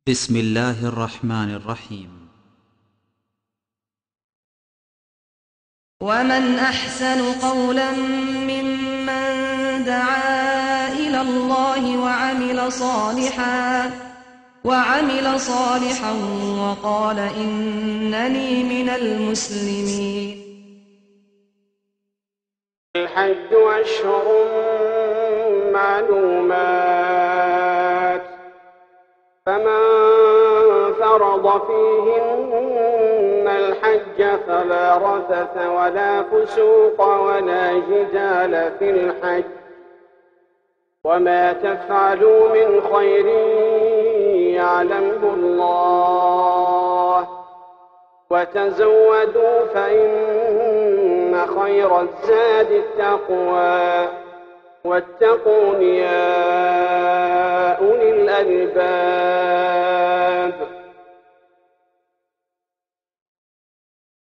بسم الله الرحمن الرحيم. ومن أحسن قولا ممن دعا إلى الله وعمل صالحا وقال إنني من المسلمين. الحج أشهر معلومات فمن فرض فيهن الحج فلا رفث ولا فسوق ولا جدال في الحج وما تفعلوا من خير يعلمه الله وتزودوا فإن خير الزاد التقوى واتقون يا أولي الألباب.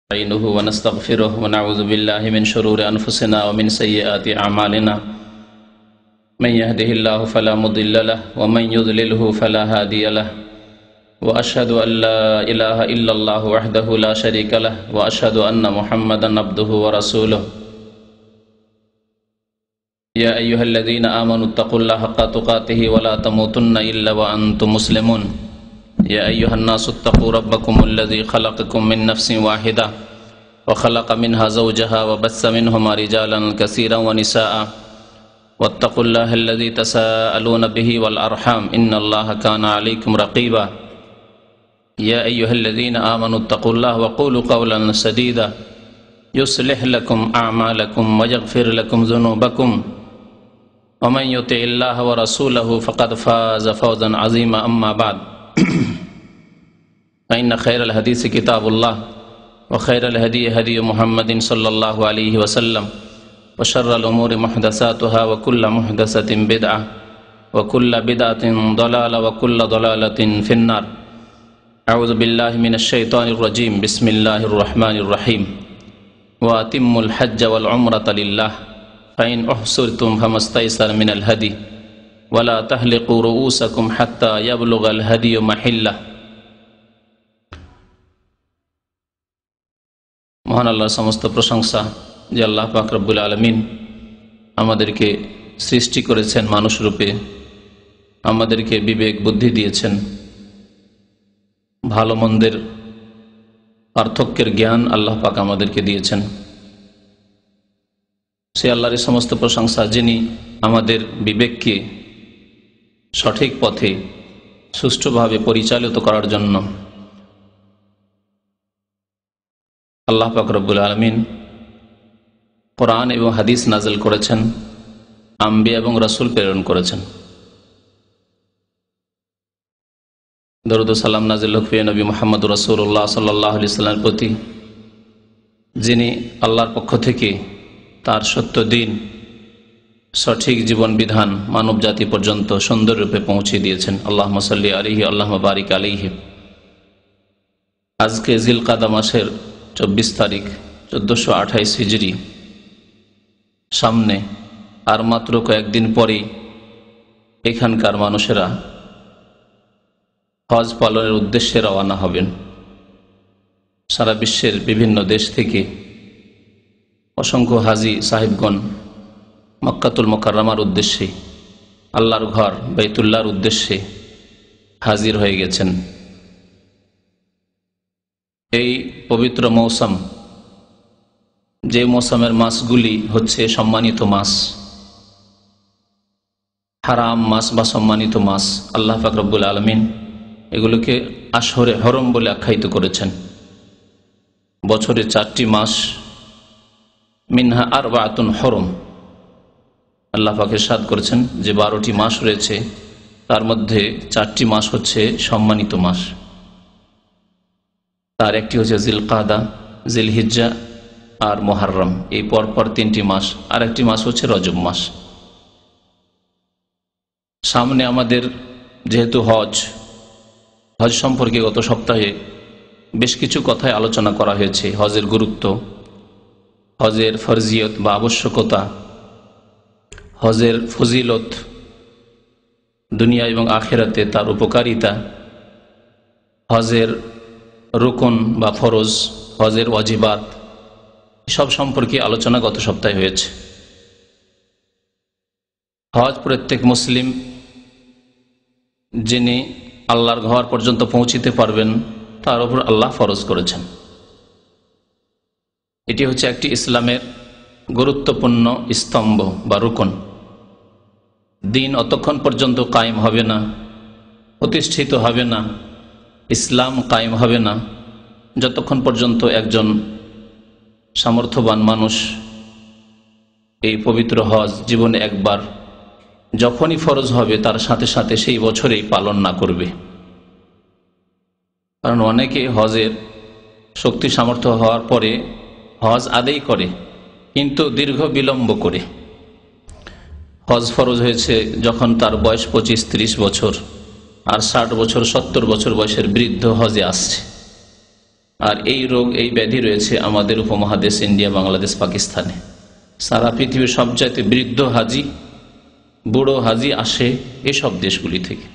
نستعينه ونستغفره ونعوذ بالله من شرور أنفسنا ومن سيئات أعمالنا من يهده الله فلا مضل له ومن يضلله فلا هادي له وأشهد أن لا إله إلا الله وحده لا شريك له وأشهد أن محمدا عبده ورسوله يا أيها الذين آمنوا اتقوا الله حق تقاته ولا تموتن إلا وأنتم مسلمون يا أيها الناس اتقوا ربكم الذي خلقكم من نفس واحدة وخلق منها زوجها وبث منهما رجالا كثيرا ونساء واتقوا الله الذي تساءلون به والأرحام إن الله كان عليكم رقيبا يا أيها الذين آمنوا اتقوا الله وقولوا قولا سديدا يصلح لكم أعمالكم ويغفر لكم ذنوبكم ومن يطع الله ورسوله فقد فاز فوزا عظيما أما بعد فإن خير الحديث كتاب الله وخير الهدي هدي محمد صلى الله عليه وسلم وشر الأمور محدثاتها وكل محدثة بدعة وكل بدعة ضلالة وكل ضلالة في النار. أعوذ بالله من الشيطان الرجيم. بسم الله الرحمن الرحيم. وأتموا الحج والعمرة لله فإن أحصرتم فما استيسر من الهدي ولا تحلقوا رؤوسكم حتى يبلغ الهدي محله. মহান আল্লাহর সমস্ত প্রশংসা যে আল্লাহ পাক রব্বুল আলামিন আমাদেরকে সৃষ্টি করেছেন মানুষ রূপে, আমাদেরকে বিবেক বুদ্ধি দিয়েছেন, ভালো মন্দের পার্থক্যের জ্ঞান আল্লাহ পাক আমাদেরকে দিয়েছেন। সে আল্লাহর সমস্ত প্রশংসা যিনি আমাদের বিবেককে সঠিক পথে সুষ্ঠুভাবে পরিচালিত করার জন্য আল্লাহ পাক রব্বুল আলামিন কোরআন এবং হাদিস নাযিল করেছেন, আম্বিয়া এবং রাসূল প্রেরণ করেছেন। দরুদ ও সালাম নাযিল হোক প্রিয় নবী মুহাম্মদ রাসূলুল্লাহ সাল্লাল্লাহু আলাইহি ওয়াসাল্লামের প্রতি, যিনি আল্লাহর পক্ষ থেকে তার সত্য দ্বীন, সঠিক জীবন বিধান মানব জাতি পর্যন্ত সুন্দররূপে পৌঁছে দিয়েছেন। আল্লাহুম্মা সাল্লি আলাইহি আল্লাহুম্মা বারিক আলাইহি। আজকে জিলকাদা মাসের 24 তারিখ 1428 হিজরি, সামনে আর মাত্র কয়েকদিন পরেই এখানকার মানুষেরা হজ পালনের উদ্দেশ্যে রওনা হবেন। সারা বিশ্বের বিভিন্ন দেশ থেকে অসংখ্য হাজি সাহেবগণ মক্কাতুল মুকাররমার উদ্দেশ্যে, আল্লাহর ঘর বাইতুল্লাহর উদ্দেশ্যে হাজির হয়ে গেছেন। এই পবিত্র মৌসুম, যে মৌসুমের মাসগুলি হচ্ছে সম্মানিত মাস, হারাম মাস বা সম্মানিত মাস, আল্লাহ পাক রব্বুল আলামিন এগুলোকে আশহরে হরম বলে আখ্যায়িত করেছেন। বছরে 4টি মাস, মিনহা আরবাতুন হরম, আল্লাহ পাক ইরশাদ করেছেন যে 12টি মাস রয়েছে, তার মধ্যে 4টি মাস হচ্ছে সম্মানিত মাস। তার একটি হচ্ছে জিলকাদা, জিলহিজ্জা আর মুহররম, এই পরপর 3টি মাস। আর একটি মাস হচ্ছে রজব মাস। সামনে আমাদের যেহেতু হজ সম্পর্কে গত সপ্তাহে বেশ কিছু কথায় আলোচনা করা হয়েছে। হজের গুরুত্ব, হজের ফরজিয়ত বা আবশ্যকতা, হজের ফজিলত, দুনিয়া এবং আখিরাতে তার উপকারিতা, হজের রুকন বা ফরজ, হজের ওয়াজিবাত সব সম্পর্কে আলোচনা গত সপ্তাহে হয়েছে। হজ প্রত্যেক মুসলিম যিনি আল্লাহর ঘর পর্যন্ত পৌঁছিতে পারবেন তার উপর আল্লাহ ফরজ করেছেন। এটি হচ্ছে একটি ইসলামের গুরুত্বপূর্ণ স্তম্ভ বা রুকন। দিন অতক্ষণ পর্যন্ত কায়েম হবে না, প্রতিষ্ঠিত হবে না, ইসলাম কায়েম হবে না যতক্ষণ পর্যন্ত একজন সামর্থ্যবান মানুষ এই পবিত্র হজ জীবনে একবার যখনই ফরজ হবে তার সাথে সাথে সেই বছরেই পালন না করবে। কারণ অনেকে হজের শক্তি সামর্থ্য হওয়ার পরে হজ আদায় করে কিন্তু দীর্ঘ বিলম্ব করে। হজ ফরজ হয়েছে যখন তার বয়স 25-30 বছর, আর 60 বছর 70 বছর বয়সের বৃদ্ধ হজে আসছে। আর এই রোগ, এই ব্যাধি রয়েছে আমাদের উপমহাদেশ ইন্ডিয়া, বাংলাদেশ, পাকিস্তানে। সারা পৃথিবীর সবচাইতে বৃদ্ধ হাজি, বুড়ো হাজি আসে এসব দেশগুলি থেকে।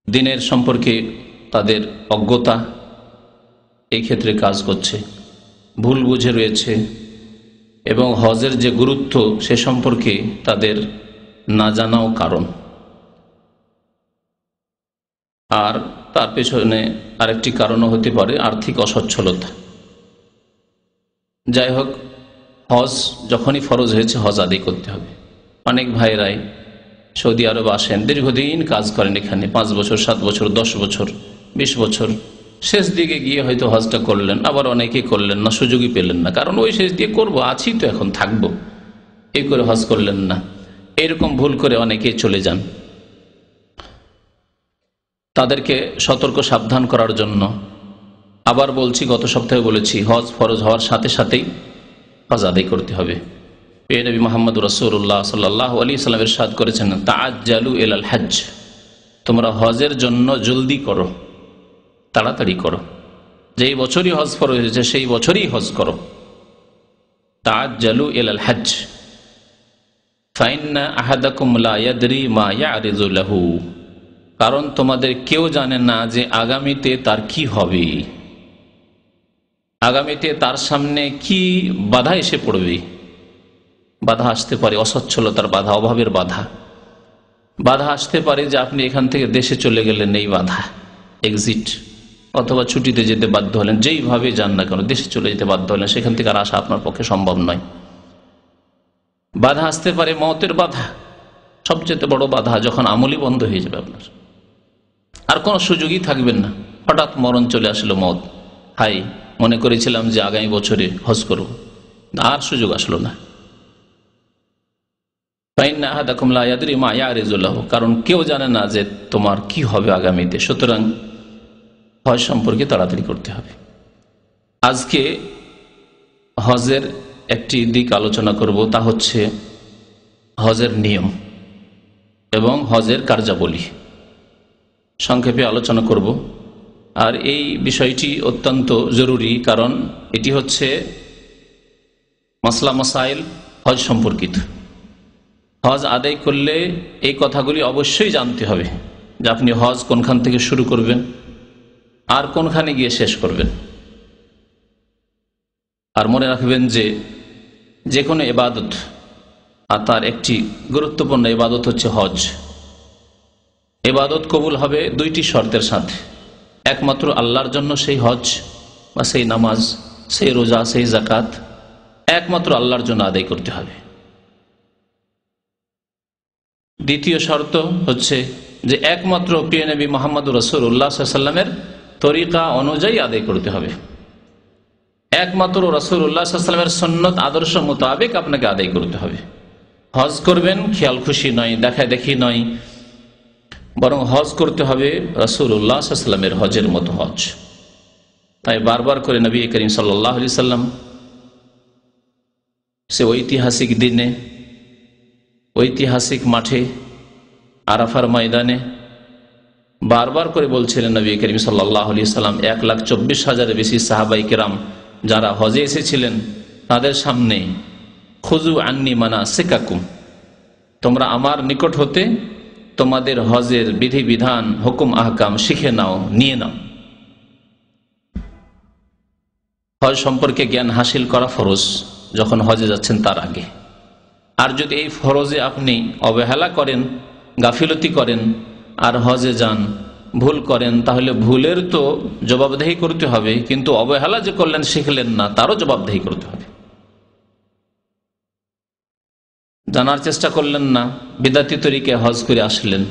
দিনের সম্পর্কে তাদের অজ্ঞতা এই ক্ষেত্রে কাজ করছে, ভুল বুঝে রয়েছে, এবং হজের যে গুরুত্ব সে সম্পর্কে তাদের না জানাও কারণ। আর তার পেছনে আরেকটি কারণও হতে পারে আর্থিক অসচ্ছলতা। যাই হোক, হজ যখনই ফরজ হয়েছে হজ আদায় করতে হবে। অনেক ভাইরাই সৌদি আরব আসেন, দীর্ঘদিন কাজ করেন এখানে, 5 বছর 7 বছর 10 বছর 20 বছর, শেষ দিকে গিয়ে হয়তো হজটা করলেন, আবার অনেকেই করলেন না, সুযোগই পেলেন না। কারণ ওই শেষ দিয়ে করবো, আছি তো এখন, থাকবো, এই করে হজ করলেন না। এরকম ভুল করে অনেকেই চলে যান। তাদেরকে সতর্ক সাবধান করার জন্য আবার বলছি, গত সপ্তাহে বলেছি, হজ ফরজ হওয়ার সাথে সাথেই হজ আদায় করতে হবে। প্রিয় নবী মুহাম্মদ রাসূলুল্লাহ সাল্লাল্লাহু আলাইহি ওয়াসাল্লাম ইরশাদ করেছেন, তাআজ্জালু ইলাল হজ্জ, তোমরা হজের জন্য জলদি করো, তাড়াতাড়ি করো। যেই বছরই হজ ফরজ হয়েছে সেই বছরই হজ করো। তাআজ্জালু ইলাল হজ্জ ফাইন্না আহাদাকুম লা ইয়াদরি মা ইয়ারিযু লাহু, কারণ তোমাদের কেউ জানে না যে আগামীতে তার কি হবে, আগামীতে তার সামনে কি বাধা এসে পড়বে। বাধা আসতে পারে অসচ্ছলতার বাধা, অভাবের বাধা, বাধা আসতে পারে যে আপনি এখান থেকে দেশে চলে গেলেন, এই বাধা, এক্সিট, অথবা ছুটিতে যেতে বাধ্য হলেন, যেইভাবে যান না কেন দেশে চলে যেতে বাধ্য হলেন, সেখান থেকে আর আসা আপনার পক্ষে সম্ভব নয়। বাধা আসতে পারে মওতের বাধা, সবচেয়ে বড় বাধা যখন আমলই বন্ধ হয়ে যাবে, আপনার আর কোনো সুযোগই থাকবেন না। হঠাৎ মরণ চলে আসলো, মওত, হাই মনে করেছিলাম যে আগামী বছরে হজ করব, আর সুযোগ আসলো না। ফাইন্না আহাদাকুম লা ইয়াদরি মা ইয়ারিযু লাহু, কারণ কেউ জানে না যে তোমার কি হবে আগামীতে। সুতরাং হজ সম্পর্কে তাড়াতাড়ি করতে হবে। আজকে হজের একটি দিক আলোচনা করব, তা হচ্ছে হজের নিয়ম এবং হজের কার্যাবলী সংক্ষেপে আলোচনা করব। আর এই বিষয়টি অত্যন্ত জরুরি, কারণ এটি হচ্ছে মাসলা মাসাইল হজ সম্পর্কিত। হজ আদায় করলে এই কথাগুলি অবশ্যই জানতে হবে যে আপনি হজ কোনখান থেকে শুরু করবেন আর কোনখানে গিয়ে শেষ করবেন। আর মনে রাখবেন যে কোনো ইবাদত, আর তার একটি গুরুত্বপূর্ণ ইবাদত হচ্ছে হজ। ইবাদত কবুল হবে 2টি শর্তের সাথে। একমাত্র আল্লাহর জন্য সেই হজ বা সেই নামাজ, সেই রোজা, সেই যাকাত একমাত্র আল্লাহর জন্য আদায় করতে হবে। দ্বিতীয় শর্ত হচ্ছে যে একমাত্র প্রিয় নবী মুহাম্মদ রাসূলুল্লাহ সাল্লাল্লাহু আলাইহি ওয়াসাল্লামের তরিকা অনুযায়ী আদায় করতে হবে। একমাত্র রাসূলুল্লাহ সাল্লাল্লাহু আলাইহি ওয়াসাল্লামের সুন্নত আদর্শ মোতাবেক আপনাকে আদায় করতে হবে। হজ করবেন খেয়াল খুশি নয়, দেখা দেখি নয়, বরং হজ করতে হবে রাসূলুল্লাহ সাল্লাল্লাহু আলাইহি ওয়াসাল্লামের হজের মতো হজ। তাই বারবার করে নবী করিম সাল্লাল্লাহু আলাইহি ওয়াসাল্লাম সে ঐতিহাসিক দিনে, ঐতিহাসিক মাঠে, আরাফার ময়দানে বারবার করে বলছিলেন নবী করিম সাল্লাল্লাহু আলাইহি ওয়াসাল্লাম 1,24,000-এর বেশি সাহাবায়ে কেরাম যারা হজে এসেছিলেন তাদের সামনে, খুযু আন্নী মানাসিকাকুম, তোমরা আমার নিকট হতে তোমাদের হজের বিধিবিধান হুকুম আহকাম শিখে নাও, নিয়ে নাও। হজ সম্পর্কে জ্ঞান হাসিল করা ফরজ যখন হজে যাচ্ছেন তার আগে। আর যদি এই ফরজে আপনি অবহেলা করেন, গাফিলতি করেন আর হজে যান, ভুল করেন, তাহলে ভুলের তো জবাবদেহি করতে হবে, কিন্তু অবহেলা যে করলেন, শিখলেন না, তারও জবাবদেহি করতে হবে। জানার চেষ্টা করলেন না, বিদাতি তরিকে হজ করে আসলেন,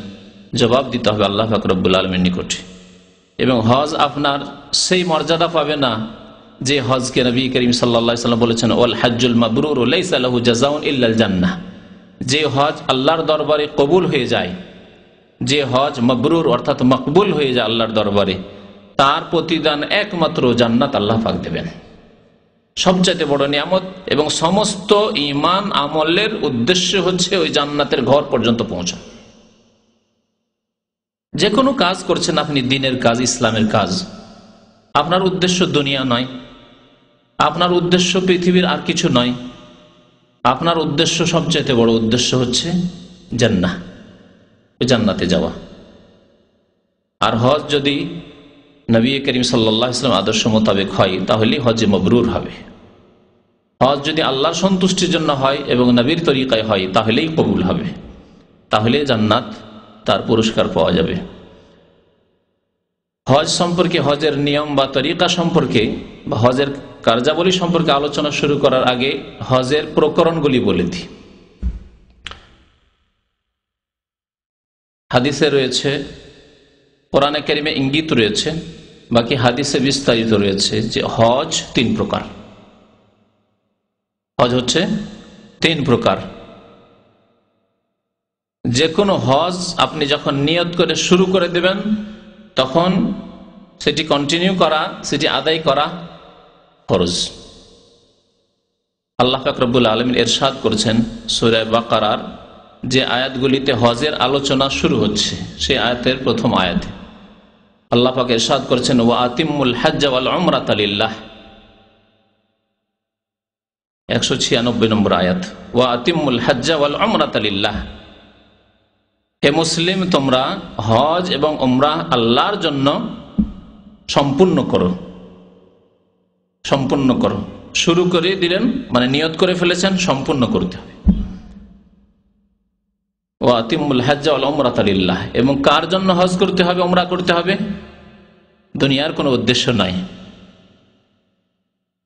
জবাব দিতে হবে আল্লাহ পাক রব্বুল আলামিনের নিকটে। এবং হজ আপনার সেই মর্যাদা পাবে না যে হজকে নবী করিম সাল্লাল্লাহু আলাইহি ওয়াসাল্লাম বলেছেন, ওয়াল হজ্জুল মাবরুর লাইসা লাহু জাযাউন ইল্লাল জান্নাহ। যে হজ আল্লাহর দরবারে কবুল হয়ে যায়, যে হজ মাবরুর অর্থাৎ মকবুল হয়ে যায় আল্লাহর দরবারে, তার প্রতিদান একমাত্র জান্নাত আল্লাহ পাক দেবেন। সবচেয়ে বড় নিয়ামত এবং সমস্ত ঈমান আমলের উদ্দেশ্য হচ্ছে ওই জান্নাতের ঘর পর্যন্ত পৌঁছা। যে কোনো কাজ করছেন আপনি, দ্বীনের কাজ, ইসলামের কাজ, আপনার উদ্দেশ্য দুনিয়া নয়, আপনার উদ্দেশ্য পৃথিবীর আর কিছু নয়, আপনার উদ্দেশ্য, সবচেয়ে বড় উদ্দেশ্য হচ্ছে জান্নাহ, জান্নাতে যাওয়া। আর হজ যদি নবী করিম সাল্লাল্লাহু আলাইহি ওয়াসাল্লাম আদর্শ মোতাবেক হয়, তাহলে হজে মাবরুর হবে। হজ যদি আল্লাহর সন্তুষ্টির জন্য হয় এবং নবীর তরিকায় হয়, তাহলেই কবুল হবে, তাহলে জান্নাত, তার পুরস্কার পাওয়া যাবে। হজ সম্পর্কে, হজের নিয়ম বা তরিকা সম্পর্কে বা হজের কার্যাবলী সম্পর্কে আলোচনা শুরু করার আগে হজের প্রকরণগুলি বলে দিই। হাদিসে রয়েছে, কোরআনে কারিমে ইঙ্গিত রয়েছে, বাকি হাদিসে বিস্তারিত রয়েছে যে হজ 3 প্রকার। হজ হচ্ছে 3 প্রকার। যে কোনো হজ আপনি যখন নিয়ত করে শুরু করে দেবেন, তখন সেটি কন্টিনিউ করা, সেটি আদায় করা ফরজ। আল্লাহ পাক রব্বুল আলামিন ইরশাদ করেছেন সূরা বাকারার যে আয়াতগুলিতে হজের আলোচনা শুরু হচ্ছে, সেই আয়াতের প্রথম আয়াতে আল্লাহ পাক ইরশাদ করেছেন, ওয়া আতিম্মুল হজ্জ ওয়াল উমরাতা লিল্লাহ, 196 নম্বর আয়াত। ওয়া আতিম্মুল হজ্জ ওয়াল উমরাতা লিল্লাহ, হে মুসলিম, তোমরা হজ এবং উমরাহ আল্লাহর জন্য সম্পূর্ণ করো, সম্পূর্ণ করো। শুরু করে দিলেন মানে নিয়ত করে ফেলেছেন, সম্পূর্ণ করতে হবে। ওয়া আতিম্মুল হজ্জ ওয়াল উমরাতা লিল্লাহ, এবং কার জন্য হজ করতে হবে, উমরা করতে হবে? দুনিয়ার কোনো উদ্দেশ্য নাই,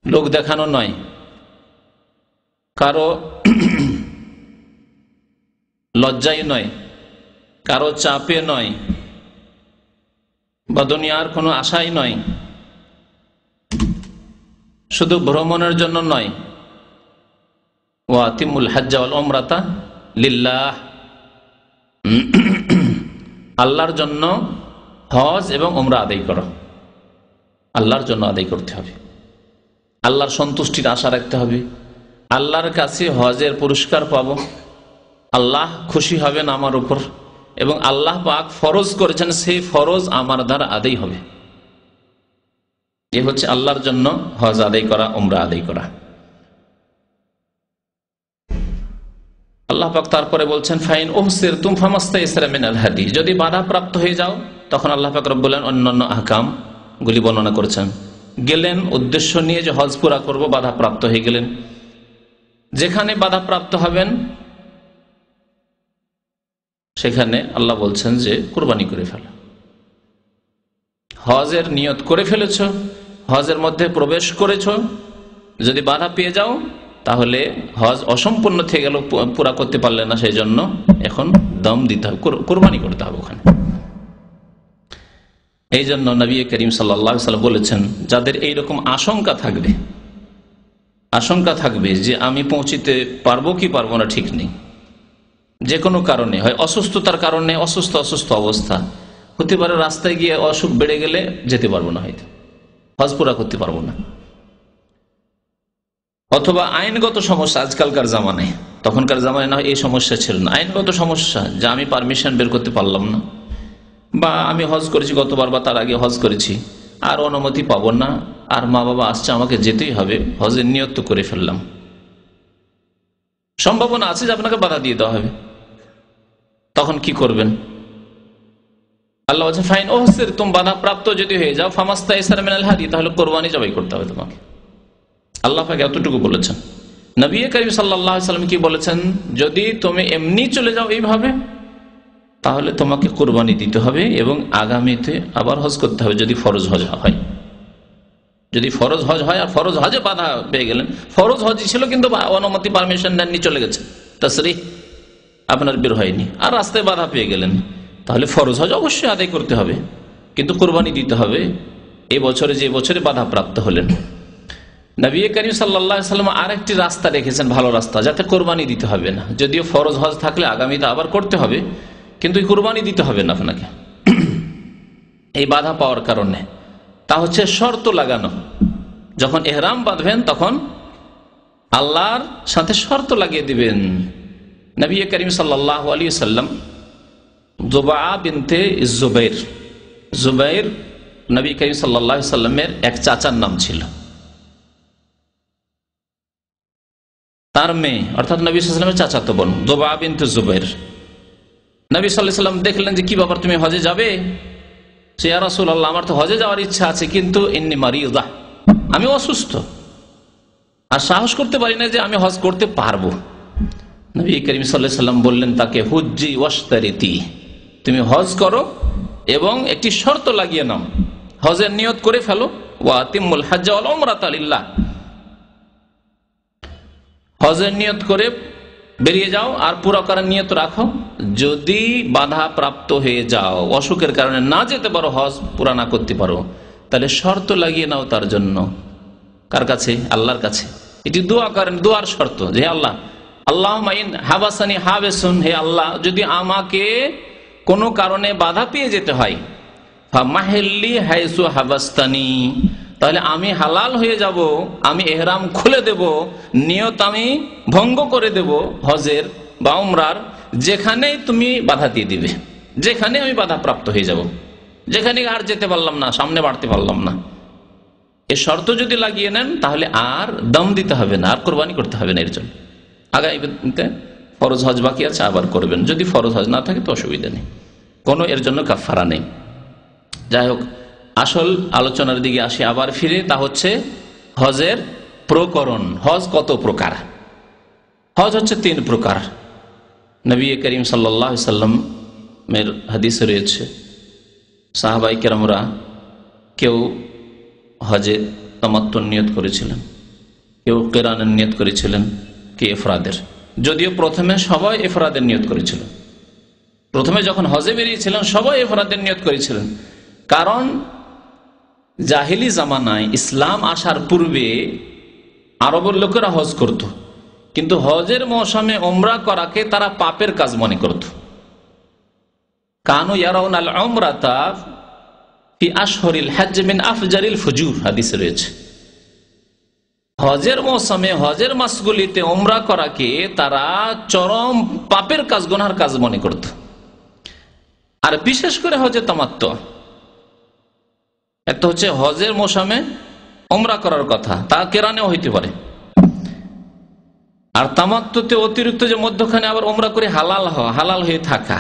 লোক দেখানো নয়, কারো লজ্জায় নয়, কারো চাপে নয়, বা দুনিয়ার কোনো আশাই নয়, শুধু ভ্রমণের জন্য নয়। ওয়া আতিম্মুল হজ্জ ওয়াল উমরাতা লিল্লাহ, আল্লাহর জন্য হজ এবং উমরা আদায় করো, আল্লাহর জন্য আদায় করতে হবে, আল্লাহর সন্তুষ্টির আশা রাখতে হবে, আল্লাহর কাছে হজের পুরস্কার পাবো, আল্লাহ খুশি হবেন আমার উপর, এবং আল্লাহ পাক ফরজ করেছেন, সেই ফরজ আমার দ্বারা আদায় হবে। এ হচ্ছে আল্লাহর জন্য হজ আদায় করা, উমরা আদায় করা। আল্লাহ পাক তারপরে বলছেন, ফাইন উহসিরতুম ফামাস্তাইসারা মিনাল হাদি, যদি বাধা প্রাপ্ত হয়ে যাও, তখন আল্লাহ পাক রব্বুল আলামিন অন্যান্য আহকাম গুলি বর্ণনা করেছেন। গেলেন উদ্দেশ্য নিয়ে যে হজ পুরা করব, বাধা প্রাপ্ত হয়ে গেলেন, যেখানে বাধা প্রাপ্ত হবেন সেখানে আল্লাহ বলছেন যে কুরবানি করে ফেলো। হজের নিয়ত করে ফেলেছ, হজের মধ্যে প্রবেশ করেছ, যদি বাধা পেয়ে যাও তাহলে হজ অসম্পূর্ণ থেকে গেল, পুরা করতে পারলে না, সেই জন্য এখন দম দিতে হবে, কুরবানি করতে হবে ওখানে। এই জন্য নবী করিম সাল্লাল্লাহু আলাইহি ওয়াসাল্লাম বলেছেন, যাদের এইরকম আশঙ্কা থাকবে যে আমি পৌঁছিতে পারবো কি পারবো না ঠিক নেই, যে কোনো কারণে, হয় অসুস্থতার কারণে, অসুস্থ অবস্থা হতে পারে, রাস্তায় গিয়ে অসুখ বেড়ে গেলে যেতে পারবো না, হয়তো হজ পুরা করতে পারবো না, অথবা আইনগত সমস্যা, আজকালকার জামানায়, তখনকার জামানায় না এই সমস্যা ছিল না, আইনগত সমস্যা, যে আমি পারমিশন বের করতে পারলাম না, বা আমি হজ করেছি গতবার বা তার আগে হজ করেছি, আর অনুমতি পাবো না, আর মা বাবা আসছে, আমাকে যেতেই হবে, হজের নিয়ত তো করে ফেললাম, সম্ভাবনা আছে যে আপনাকে বাধা দিয়ে দেওয়া হবে, তখন কি করবেন? আল্লাহ বলছেন ফাইন ওহসির, তুমি বাধাপ্রাপ্ত যদি হয়ে যাও, ফামাস্তাইসার মিনাল হাদি, তাহলে কোরবানি জবাই করতে হবে তোমাকে। আল্লাহ পাক এতটুকু বলেছেন। নবী করিম সাল্লাল্লাহু আলাইহি ওয়াসাল্লাম কি বলেছেন? যদি তুমি এমনি চলে যাও এইভাবে, তাহলে তোমাকে কোরবানি দিতে হবে এবং আগামীতে আবার হজ করতে হবে যদি ফরজ হজ হয়। যদি ফরজ হজ হয় আর ফরজ হজে বাধা পেয়ে গেলেন, ফরজ হজ ছিল কিন্তু অনুমতি পারমিশন নেননি, চলে গেছে, তাসরিহ আপনার বের হয়নি, আর রাস্তায় বাধা পেয়ে গেলেন, তাহলে ফরজ হজ অবশ্যই আদায় করতে হবে, কিন্তু কোরবানি দিতে হবে এই বছরে, যে বছরে বাধাপ্রাপ্ত হলেন। নবী করিম সাল্লাল্লাহু আলাইহি ওয়াসাল্লাম আরেকটি রাস্তা রেখেছেন, ভালো রাস্তা, যাতে কোরবানি দিতে হবে না। যদিও ফরজ হজ থাকলে আগামীতে আবার করতে হবে, কিন্তু কোরবানি দিতে হবে না আপনাকে এই বাধা পাওয়ার কারণে। তা হচ্ছে শর্ত লাগানো। যখন ইহরাম বাঁধবেন তখন আল্লাহর সাথে শর্ত লাগিয়ে দিবেন। নবী করিম সাল্লাল্লাহু আলাইহি ওয়াসাল্লাম জুবা বিনতে জুবাইর নবী করিম সাল্লাল্লাহু আলাইহি ওয়াসাল্লামের এক চাচার নাম ছিল, তার মেয়ে অর্থাৎ নবী সাল্লাল্লাহু আলাইহি ওয়াসাল্লামের চাচাতো বোন জুবা বিনতে জুবাইর। নবী সাল্লাল্লাহু আলাইহি ওয়াসাল্লাম দেখলেন যে কি ব্যাপার, তুমি হজে যাবে? সে ইয়া রাসূলুল্লাহ, আমার তো হজে যাওয়ার ইচ্ছা আছে, কিন্তু ইন্নী মারিদা, আমি অসুস্থ আর সাহস করতে পারি না যে আমি হজ করতে পারবো। নবী করিম সাল্লাল্লাহু আলাইহি ওয়াসাল্লাম বললেন তাকে, হুজ্জি ওয়াশতারিতি, তুমি হজ করো এবং একটি শর্ত লাগিয়ে নাও, হজের নিয়ত করে ফেলো, ওয়া আতিমুল হজ্জ ওয়াল উমরাতা লিল্লাহ, হজের নিয়ত করে বেরিয়ে যাও আর পুরো করার নিয়ত রাখো। যদি বাধা প্রাপ্ত হয়ে যাও, অসুখের কারণে না যেতে পারো, হজ পুরা না করতে পারো, তাহলে শর্ত লাগিয়ে নাও তার জন্য। কার কাছে? আল্লাহর কাছে। এটি দোয়া করেন, দোয়ার শর্ত, যে আল্লাহ আল্লাহুম্মা ইন হাবাসানি হাবিসুন, হে আল্লাহ যদি আমাকে কোনো কারণে বাধা পেয়ে যেতে হয়, ফামাহিল্লি হাইসু হাবাস্তানি, তাহলে আমি হালাল হয়ে যাব, আমি ইহরাম খুলে দেব, নিয়ত আমি ভঙ্গ করে দেব হজের বা উমরার, যেখানে তুমি বাধা দিয়ে দিবে, যেখানে আমি বাধা প্রাপ্ত হয়ে যাব, যেখানে আর যেতে পারলাম না, সামনে বাড়তে পারলাম না। এ শর্ত যদি লাগিয়ে নেন তাহলে আর দম দিতে হবে না, আর কোরবানি করতে হবে না। এর জন্য আগামীতে ফরজ হজ বাকি আছে, আবার করবেন। যদি ফরজ হজ না থাকে তো অসুবিধা নেই, কোনো এর জন্য কাফারা নেই। যাই হোক, আসল আলোচনার দিকে আসি আবার ফিরে, তা হচ্ছে হজের প্রকরণ। হজ কত প্রকার? হজ হচ্ছে 3 প্রকার। নবী করিম সাল্লাল্লাহু আলাইহি ওয়াসাল্লামের হাদিসে রয়েছে, সাহাবায়ে কেরামরা কেউ হজে তামাত্তুর নিয়ত করেছিলেন, কেউ কিরানের নিয়ত করেছিলেন, কে ইফরাদের। যদিও প্রথমে সবাই ইফরাদের নিয়ত করেছিল, প্রথমে যখন হজে বেরিয়েছিলেন সবাই ইফরাদের নিয়ত করেছিলেন, কারণ জাহিলি জামানায় ইসলাম আসার পূর্বে আরবের লোকেরা হজ করত, কিন্তু হজের মৌসুমে উমরা করাকে তারা পাপের কাজ মনে করত। কানু ইয়ারাউনাল উমরাতা ফি আশহুরিল হজ্জ মিন আফজারিল ফুজুর, হাদিসে রয়েছে। হজের মৌসুমে, হজের মাসগুলিতে উমরা করাকে তারা চরম পাপের কাজ, গুনার কাজ মনে করত। আর বিশেষ করে হজে তামাত্তু, একটা হচ্ছে হজের মৌসুমে উমরা করার কথা, তা কেরানেও হইতে পারে, আর তামাত্তুতে অতিরিক্ত যে মধ্যখানে আবার উমরা করে হালাল হয়ে থাকা,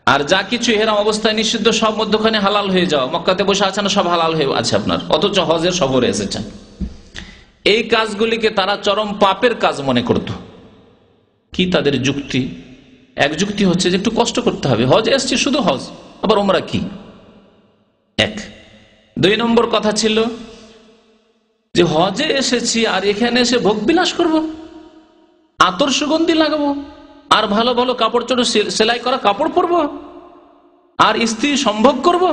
আর যা কিছু ইহরাম অবস্থায় নিষিদ্ধ সব মধ্যখানে হালাল হয়ে যাওয়া। মক্কাতে বসে আছেন, সব হালাল হয়ে আছে আপনার, অথচ হজের সফরে এসেছেন। এই কাজগুলিকে তারা চরম পাপের কাজ মনে করত। কি তাদের যুক্তি? এক যুক্তি হচ্ছে যে একটু কষ্ট করতে হবে, হজ এসছে শুধু হজ, আবার উমরা কি? এক। 2 নম্বর কথা ছিল যে হজে এসেছি আর এখানে এসে ভোগ বিলাস করবো, আতর সুগন্ধি লাগাবো, আর ভালো ভালো কাপড় চোপড় সেলাই করা কাপড় পরবো, আর স্ত্রী সম্ভোগ করব,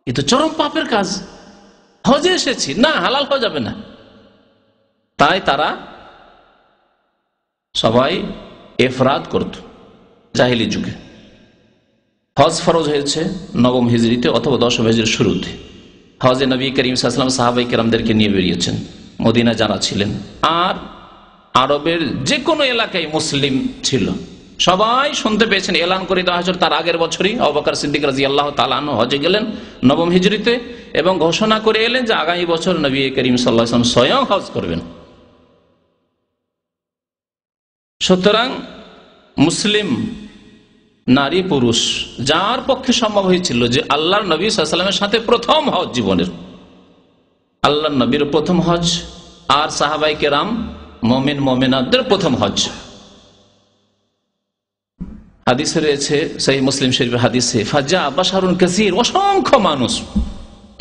এ তো চরম পাপের কাজ। হজে এসেছি, না, হালাল হয়ে যাবে না। তাই তারা সবাই ইফরাদ করত জাহিলি যুগে। হজ ফরজ হয়েছে 9ম হিজরিতে অথবা 10ম হিজরির শুরুতে। হজে নবী করিম সাল্লাল্লাহু আলাইহি ওয়াসাল্লাম সাহাবায়ে কেরামদেরকে নিয়ে বেরিয়েছেন, মদিনা যারা ছিলেন আর আরবের যে কোনো এলাকায় মুসলিম ছিল সবাই শুনতে পেয়েছেন, এলান করে দেওয়া হয়েছিল তার আগের বছরই। আবু বকর সিদ্দিক রাদিয়াল্লাহু তাআলা আনহু হজে গেলেন 9ম হিজরিতে এবং ঘোষণা করে এলেন যে আগামী বছর নবী করিম সাল্লাল্লাহু আলাইহি ওয়াসাল্লাম স্বয়ং হজ করবেন। সুতরাং মুসলিম নারী পুরুষ যার পক্ষে সম্ভব হয়েছিল যে আল্লাহর নবী সাল্লাল্লাহু আলাইহি ওয়াসাল্লামের সাথে প্রথম হজ জীবনের, আল্লাহর নবীর প্রথম হজ আর সাহাবাই কেরাম মুমিন মুমিনাতদের প্রথম হজ। হাদিসে রয়েছে, সহিহ মুসলিম শরীফের হাদিসে, ফাজা বাশারুন কাসীর, অসংখ্য মানুষ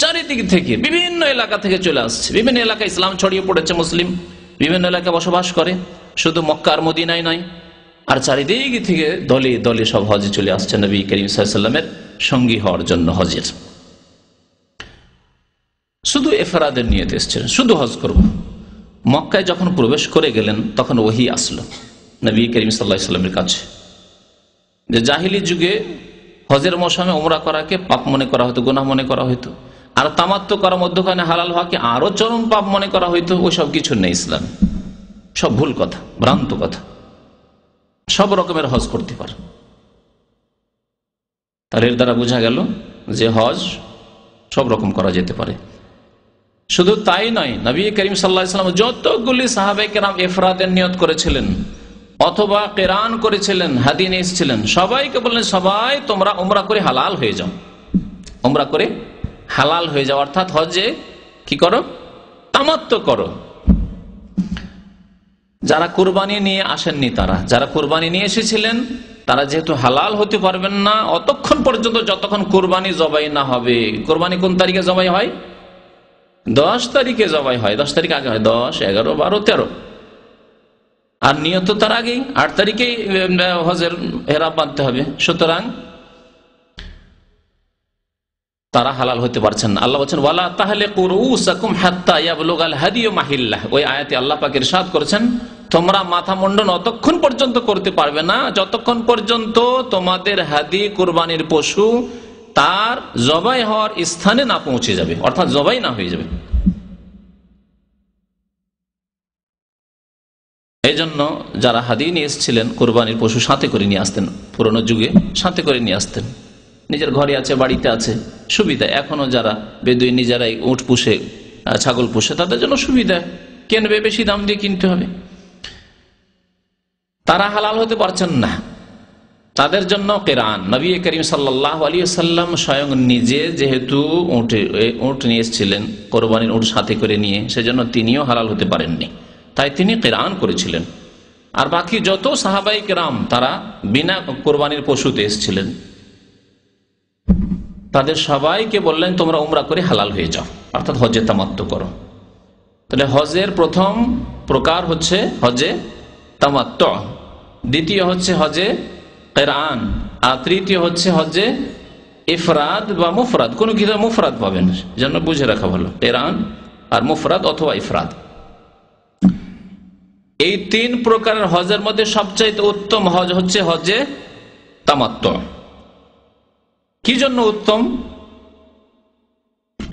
চারিদিক থেকে বিভিন্ন এলাকা থেকে চলে আসছে। বিভিন্ন এলাকায় ইসলাম ছড়িয়ে পড়েছে, মুসলিম বিভিন্ন এলাকায় বসবাস করে, শুধু মক্কা আর মদিনায় নয়, আর চারিদিক থেকে দলে দলে সব হজে চলে আসছে নবী করিম সাল্লাল্লাহু আলাইহি ওয়াসাল্লামের সঙ্গী হওয়ার জন্য হজের। শুধু ইফরাদের নিয়তে এসেছিলেন, শুধু হজ করব। মক্কায় যখন প্রবেশ করে গেলেন তখন ওহী আসলো নবী করিম সাল্লাল্লাহু আলাইহি ওয়াসাল্লামের কাছে, যে জাহিলি যুগে হজের মৌসুমে উমরা করাকে পাপ মনে করা হতো, গুনাহ মনে করা হতো, আর তামাত্তু করা মধ্যখানে হালাল হওয়াকে আরো চরম পাপ মনে করা হইতো। ওই সব কিছু নেই ইসলাম, সব ভুল কথা, ভ্রান্ত কথা। সব রকমের হজ করতে পারে। তার এর দ্বারা বোঝা গেল যে হজ সব রকম করা যেতে পারে। শুধু তাই নয়, নবী করিম সাল্লাল্লাহু আলাইহি ওয়াসাল্লাম যতগুলি সাহাবায়ে কেরাম ইফরাদের নিয়ত করেছিলেন অথবা কিরান করেছিলেন, হাদিয়ে নিয়ে এসেছিলেন, সবাইকে বললেন সবাই তোমরা উমরা করে হালাল হয়ে যাও, উমরা করে হালাল হয়ে যাও, অর্থাৎ হজে কি করো, তামাত্তু করো। যারা কুরবানি নিয়ে আসেননি, যারা কুরবানি নিয়ে এসেছিলেন, তারা যেহেতু হালাল হতে পারবেন না অতক্ষণ পর্যন্ত যতক্ষণ কুরবানি জবাই না হবে। কুরবানি কোন তারিখে জবাই হয়? 10 তারিখে জবাই হয়। 10 তারিখ আগে হয়, 10, 11, 12, 13, আর নিয়ত তার আগেই 8 তারিখেই হজের হেরাম বাঁধতে হবে। সুতরাং তারা হালাল হতে পারছেন না। আল্লাহ বলেন ওয়ালা তাহলিকু রুউসাকুম হাত্তা ইয়াবলুগাল হাদিয়ু মাহিল্লাহ। ওই আয়াতে আল্লাহ পাক ইরশাদ করেছেন, তোমরা মাথা মুন্ডন অতক্ষণ পর্যন্ত করতে পারবে না যতক্ষণ পর্যন্ত তোমাদের হাদি কুরবানির পশু তার জবাই হওয়ার স্থানে না পৌঁছে যাবে, অর্থাৎ জবাই না হয়ে যাবে। এই জন্য যারা হাদি নিয়ে এসেছিলেন কুরবানির পশু সাথে করে নিয়ে আসতেন, পুরোনো যুগে সাথে করে নিয়ে আসতেন, নিজের ঘরে আছে, বাড়িতে আছে, সুবিধা। এখনো যারা বেদুই নিজেরাই উট পুষে, ছাগল পুষে, তাদের জন্য সুবিধা, কিনবে বেশি দাম দিয়ে কিনতে হবে, তারা হালাল হতে পারছেন না। তাদের জন্য কিরান। নবী করিম সাল্লাল্লাহু আলাইহি ওয়াসাল্লাম স্বয়ং নিজে যেহেতু উট নিয়ে এসেছিলেন, কোরবানির উট সাথে করে নিয়ে, সেজন্য তিনিও হালাল হতে পারেননি, তাই তিনি কিরান করেছিলেন। আর বাকি যত সাহাবায়ে কেরাম তারা বিনা কোরবানির পশুতে এসেছিলেন, তাদের সবাইকে বললেন তোমরা উমরা করে হালাল হয়ে যাও, অর্থাৎ হজে তামাত্তু করো। তাহলে হজের প্রথম প্রকার হচ্ছে হজে তামাত্তু, দ্বিতীয় হচ্ছে হজে কিরান, আর তৃতীয় হচ্ছে হজে ইফরাদ বা মুফরাদ। কোন কিতাবে মুফরাদ পাবেন, যেন বুঝে রাখা ভালো, কিরান আর মুফরাদ অথবা ইফরাদ। এই 3 প্রকারের হজের মধ্যে সবচাইতে উত্তম হজ হচ্ছে হজে তামাত্তু। কি জন্য উত্তম?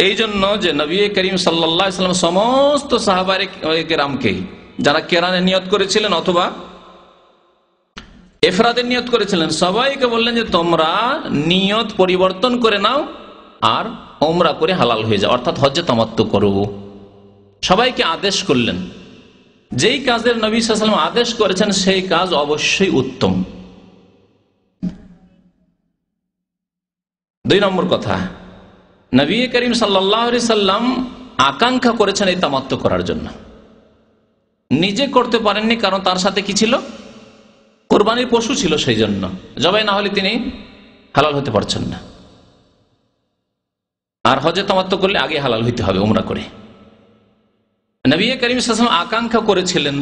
এই জন্য যে নবী করিম সাল্লাল্লাহু আলাইহি ওয়াসাল্লাম সমস্ত সাহাবায়ে কেরামকে যারা কিরানের নিয়ত করেছিলেন অথবা ইফরাদের নিয়ত করেছিলেন, সবাইকে বললেন যে তোমরা নিয়ত পরিবর্তন করে নাও আর উমরা করে হালাল হয়ে যাও, অর্থাৎ হজ্জে তামাত্তু করো। সবাইকে আদেশ করলেন। যেই কাজের নবী সাল্লাল্লাহু আলাইহি ওয়াসাল্লাম আদেশ করেছেন সেই কাজ অবশ্যই উত্তম। 2 নম্বর কথা, নবী করিম সাল্লাল্লাহু আলাইহি সাল্লাম আকাঙ্ক্ষা করেছেন এই তামাত্তু করার জন্য, নিজে করতে পারেননি, কারণ তার সাথে কি ছিল? কোরবানির পশু ছিল, সেই জন্য জবাই না হলে তিনি হালাল হতে পারছেন না। আর হজে তামাত্তু করলে আগে হালাল হইতে হবে উমরা করে। নবী করিম সাল্লাল্লাহু আলাইহি ওয়াসাল্লাম আকাঙ্ক্ষা করেছিলেন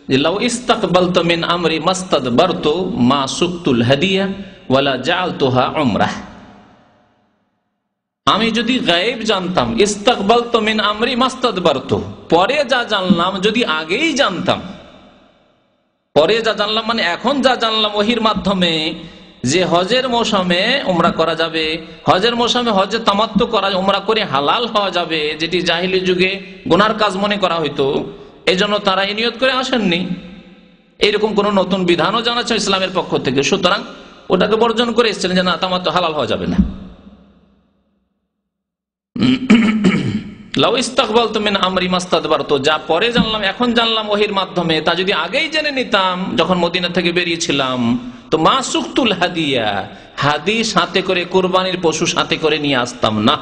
যে লাউ ইস্তাকবালতু মিন আমরি মাস্তাদবারতু মা সুকতুল হাদিয়া ওয়ালা জাআলতুহা উমরাহ। আমি যদি গায়েব জানতাম, ইস্তাকবালতু মিন আমরি মাস্তাদবারতু, পরে যা জানলাম যদি আগেই জানতাম, পরে যা জানলাম মানে এখন যা জানলাম ওহির মাধ্যমে যে হজের মৌসুমে উমরা করা যাবে, হজের মৌসুমে হজে তামাত্তু করা, উমরা করে হালাল হওয়া যাবে, যেটি জাহিলি যুগে গুনার কাজ মনে করা হইতো, এই জন্য তারা এই নিয়ত করে আসেননি। এইরকম কোন নতুন বিধানও জানাচ্ছে ইসলামের পক্ষ থেকে, সুতরাং ওটাকে বর্জন করে এসেছিলেন যে না, তামাত্তু হালাল হওয়া যাবে না। লাউ ইস্তাকবালতু মিন আমরি মাস্তাদবারতু, যা পরে জানলাম, এখন জানলাম ওহির মাধ্যমে, তা যদি আগেই জেনে নিতাম যখন মদিনা থেকে বেরিয়েছিলাম, তো মা সুক্তুল হাদিয়া, হাদি সাথে করে, কোরবানির পশু সাথে করে নিয়ে আসতাম না।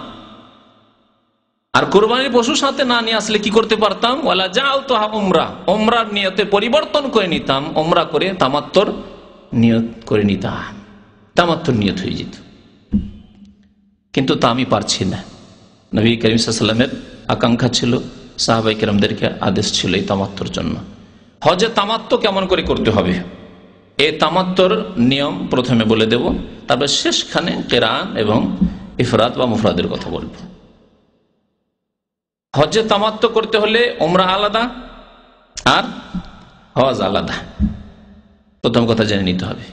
আর কোরবানির পশু সাথে না নিয়ে আসলে কি করতে পারতাম? ওয়ালা যাও তো উমরা, উমরার নিয়তে পরিবর্তন করে নিতাম, উমরা করে তামাত্তর নিয়ত করে নিতাম, তামাত্তর নিয়ত হয়ে যেত। কিন্তু তা আমি পারছি না। নবী করিম সাল্লাল্লাহু আলাইহি ওয়াসাল্লামের আকাঙ্ক্ষা ছিল, সাহাবায়ে কেরামদেরকে আদেশ ছিল এই তামাত্তর জন্য। হজে তামাত্ম কেমন করে করতে হবে, এই তামাত্তর নিয়ম প্রথমে বলে দেব, তারপর শেষখানে কিরান এবং ইফরাদ বা মুফরাদের কথা বলবো। হজে তামাত্ম করতে হলে উমরা আলাদা আর হজ আলাদা, প্রথম কথা জেনে নিতে হবে।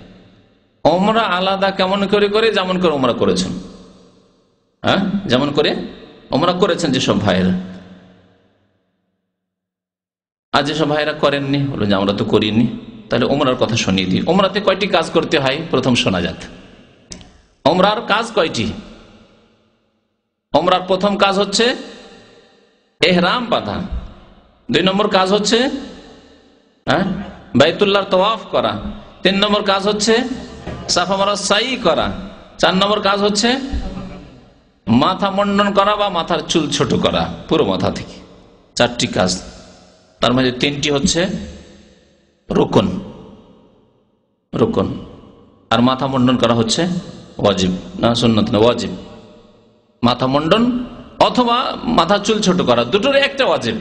উমরা আলাদা কেমন করে করে? যেমন করে উমরা করেছেন, হ্যাঁ, যেমন করে উমরা করেছেন যেসব ভাইয়েরা। আর যেসব ভাইয়েরা করেননি, বলুন যে আমরা তো করিনি, তাহলে উমরার কথা শুনিয়ে দিই। উমরাতে কয়টি কাজ করতে হয় প্রথম শোনা যাক। উমরার কাজ কয়টি? উমরার প্রথম কাজ হচ্ছে এহরাম বাঁধা, 2 নম্বর কাজ হচ্ছে বাইতুল্লাহর তাওয়াফ করা, 3 নম্বর কাজ হচ্ছে সাফা মারওয়া সাই করা, 4 নম্বর কাজ হচ্ছে মাথা মুন্ডন করা বা মাথার চুল ছোট করা পুরো মাথা থেকে। 4টি কাজ, তার মাঝে 3টি হচ্ছে রুকন, রুকন, আর মাথা মুন্ডন করা হচ্ছে ওয়াজিব, না সুন্নত না, ওয়াজিব। মাথা মুন্ডন অথবা মাথা চুল ছোট করা, দুটোর একটা ওয়াজিব।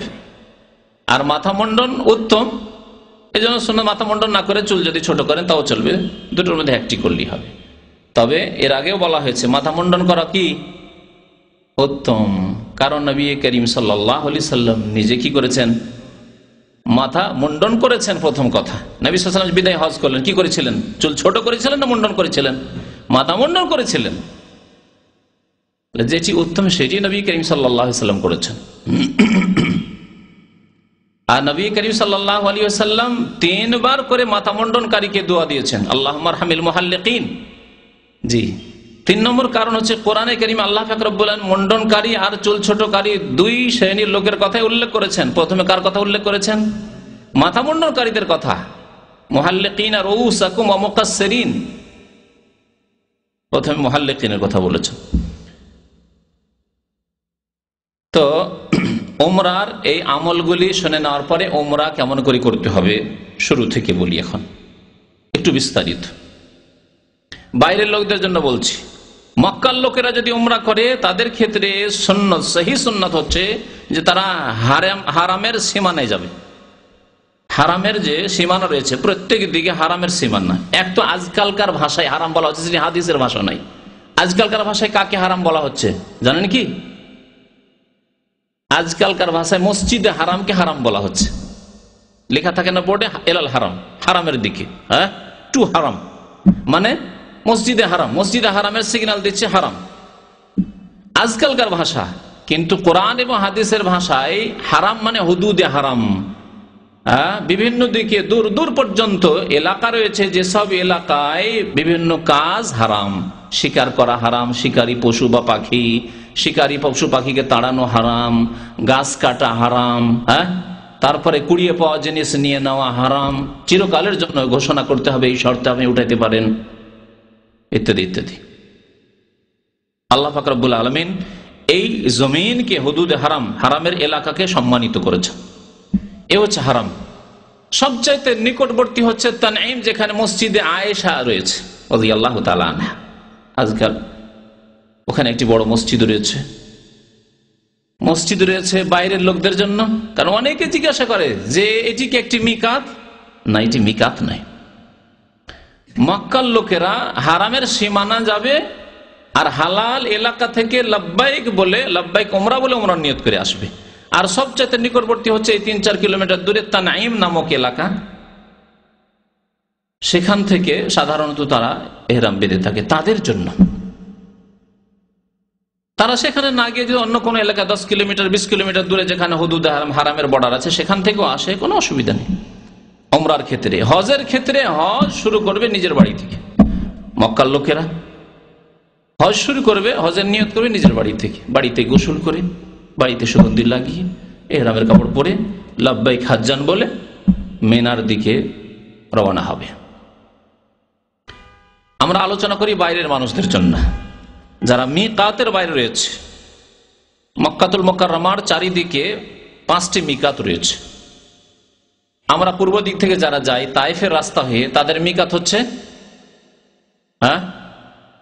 আর মাথা মুন্ডন উত্তম, এই জন্য সুন্নত মাথা মুন্ডন না করে চুল যদি ছোট করেন তাও চলবে, দুটোর মধ্যে একটি করলেই হবে। তবে এর আগেও বলা হয়েছে মাথা মুন্ডন করা কি উত্তম, কারণ নবী করিম সাল্লাল্লাহু আলাইহি সাল্লাম নিজে কি করেছেন? মাথা মুন্ডন করেছেন। প্রথম কথা, নবী সাল্লাল্লাহু আলাইহি ওয়াসাল্লাম বিদায় হজ করলেন, কি করেছিলেন? চুল ছোট করেছিলেন না মুন্ডন করেছিলেন? মাথা মুন্ডন করেছিলেন। যেটি উত্তম সেটি নবী করিম সাল্লাল্লাহু আলাইহি সাল্লাম করেছেন। আর নবী করিম সাল্লাল্লাহু আলাইহি ওয়াসাল্লাম 3 বার করে মাথা মুন্ডনকারীকে দোয়া দিয়েছেন, আল্লাহুম্মা আরহামিল মুহাল্লিকিন। জি, 3 নম্বর কারণ হচ্ছে কোরআনে কারীম আল্লাহ পাক রব্বুল আলামিন মুন্ডনকারী আর চুল ছোটকারী 2 শ্রেণীর লোকের কথাই উল্লেখ করেছেন। প্রথমে কার কথা উল্লেখ করেছেন? মাথা মুন্ডনকারীদের কথা, মুহাল্লিকিনা রুউসাকুম ওয়া মুকাসসিরিন, প্রথমে মুহাল্লিকিনের কথা বলেছেন। তো উমরার এই আমলগুলি শুনে নেওয়ার পরে উমরা কেমন করে করতে হবে শুরু থেকে বলি। এখন একটু বিস্তারিত বাইরের লোকদের জন্য বলছি। মক্কার লোকেরা যদি উমরা করে তাদের ক্ষেত্রে সুন্নত, সহি সুন্নত হচ্ছে যে তারা হারামের সীমানায় যাবে। হারামের যে সীমানা রয়েছে প্রত্যেক দিকে হারামের সীমানা। এক তো আজকালকার ভাষায় হারাম বলা হচ্ছে, সেটি হাদিসের ভাষা নাই। আজকালকার ভাষায় কাকে হারাম বলা হচ্ছে জানেন কি? আজকালকার ভাষায় মসজিদে হারামকে হারাম বলা হচ্ছে। লেখা থাকে না বোর্ডে, এলাল হারাম, হারামের দিকে, হ্যাঁ, টু হারাম, মানে মসজিদে হারাম, মসজিদে হারামের সিগন্যাল দিচ্ছে হারাম, আজকালকার ভাষা। কিন্তু কোরআন এবং হাদিসের ভাষায় হারাম মানে হুদুদে হারাম। বিভিন্ন দিকে দূর দূর পর্যন্ত এলাকা রয়েছে, যেসব এলাকায় বিভিন্ন কাজ হারাম। শিকার করা হারাম, শিকারী পশু বা পাখি, শিকারী পশু পাখিকে তাড়ানো হারাম, গাছ কাটা হারাম, তারপরে কুড়িয়ে পাওয়া জিনিস নিয়ে নেওয়া হারাম, চিরকালের জন্য ঘোষণা করতে হবে এই শর্তে আপনি উঠাইতে পারেন, ইত্যাদি ইত্যাদি। আল্লাহ পাক রব্বুল আলামিন এই জমিনকে হুদুদে হারাম, হারামের এলাকাকে সম্মানিত করেছেন। এ হচ্ছে হারাম। সবচাইতে নিকটবর্তী হচ্ছে তানঈম, যেখানে মসজিদে আয়েশা রয়েছে রাদিয়াল্লাহু তাআলা আনহা। আজকাল ওখানে একটি বড় মসজিদ রয়েছে। মসজিদ রয়েছে বাইরের লোকদের জন্য, কারণ অনেকে জিজ্ঞাসা করে যে এটি কি একটি মিকাত? না, এটি মিকাত নাই। মক্কার লোকেরা হারামের সীমানা যাবে আর হালাল এলাকা থেকে লাব্বাইক বলে, লাব্বাইক উমরা বলে উমরার নিয়ত করে আসবে। আর সবচেয়ে নিকটবর্তী হচ্ছে এই 3-4 কিলোমিটার দূরে তানঈম নামক এলাকা। সেখান থেকে সাধারণত তারা ইহরাম বেঁধে থাকে তাদের জন্য। তারা সেখানে না গিয়ে যদি অন্য কোনো এলাকা 10 কিলোমিটার 20 কিলোমিটার দূরে যেখানে হুদুদ হারামের বর্ডার আছে সেখান থেকেও আসে, কোনো অসুবিধা নেই। উমরার ক্ষেত্রে, হজের ক্ষেত্রে হজ শুরু করবে নিজের বাড়ি থেকে। মক্কার লোকেরা হজ শুরু করবে, হজের নিয়ত করবে নিজের বাড়ি থেকে, বাড়িতে গোসল করে, বাড়িতে সুগন্ধি লাগিয়ে, ইহরামের কাপড় পরে লাব্বাইক হাজ্জান বলে মিনার দিকে রওনা হবে। আমরা আলোচনা করি বাইরের মানুষদের জন্য, যারা মিকাতের বাইরে রয়েছে। মক্কাতুল মুকাররমার চারিদিকে 5টি মিকাত রয়েছে। আমরা পূর্ব দিক থেকে যারা যাই তায়েফের রাস্তা হয়ে, তাদের মিকাত হচ্ছে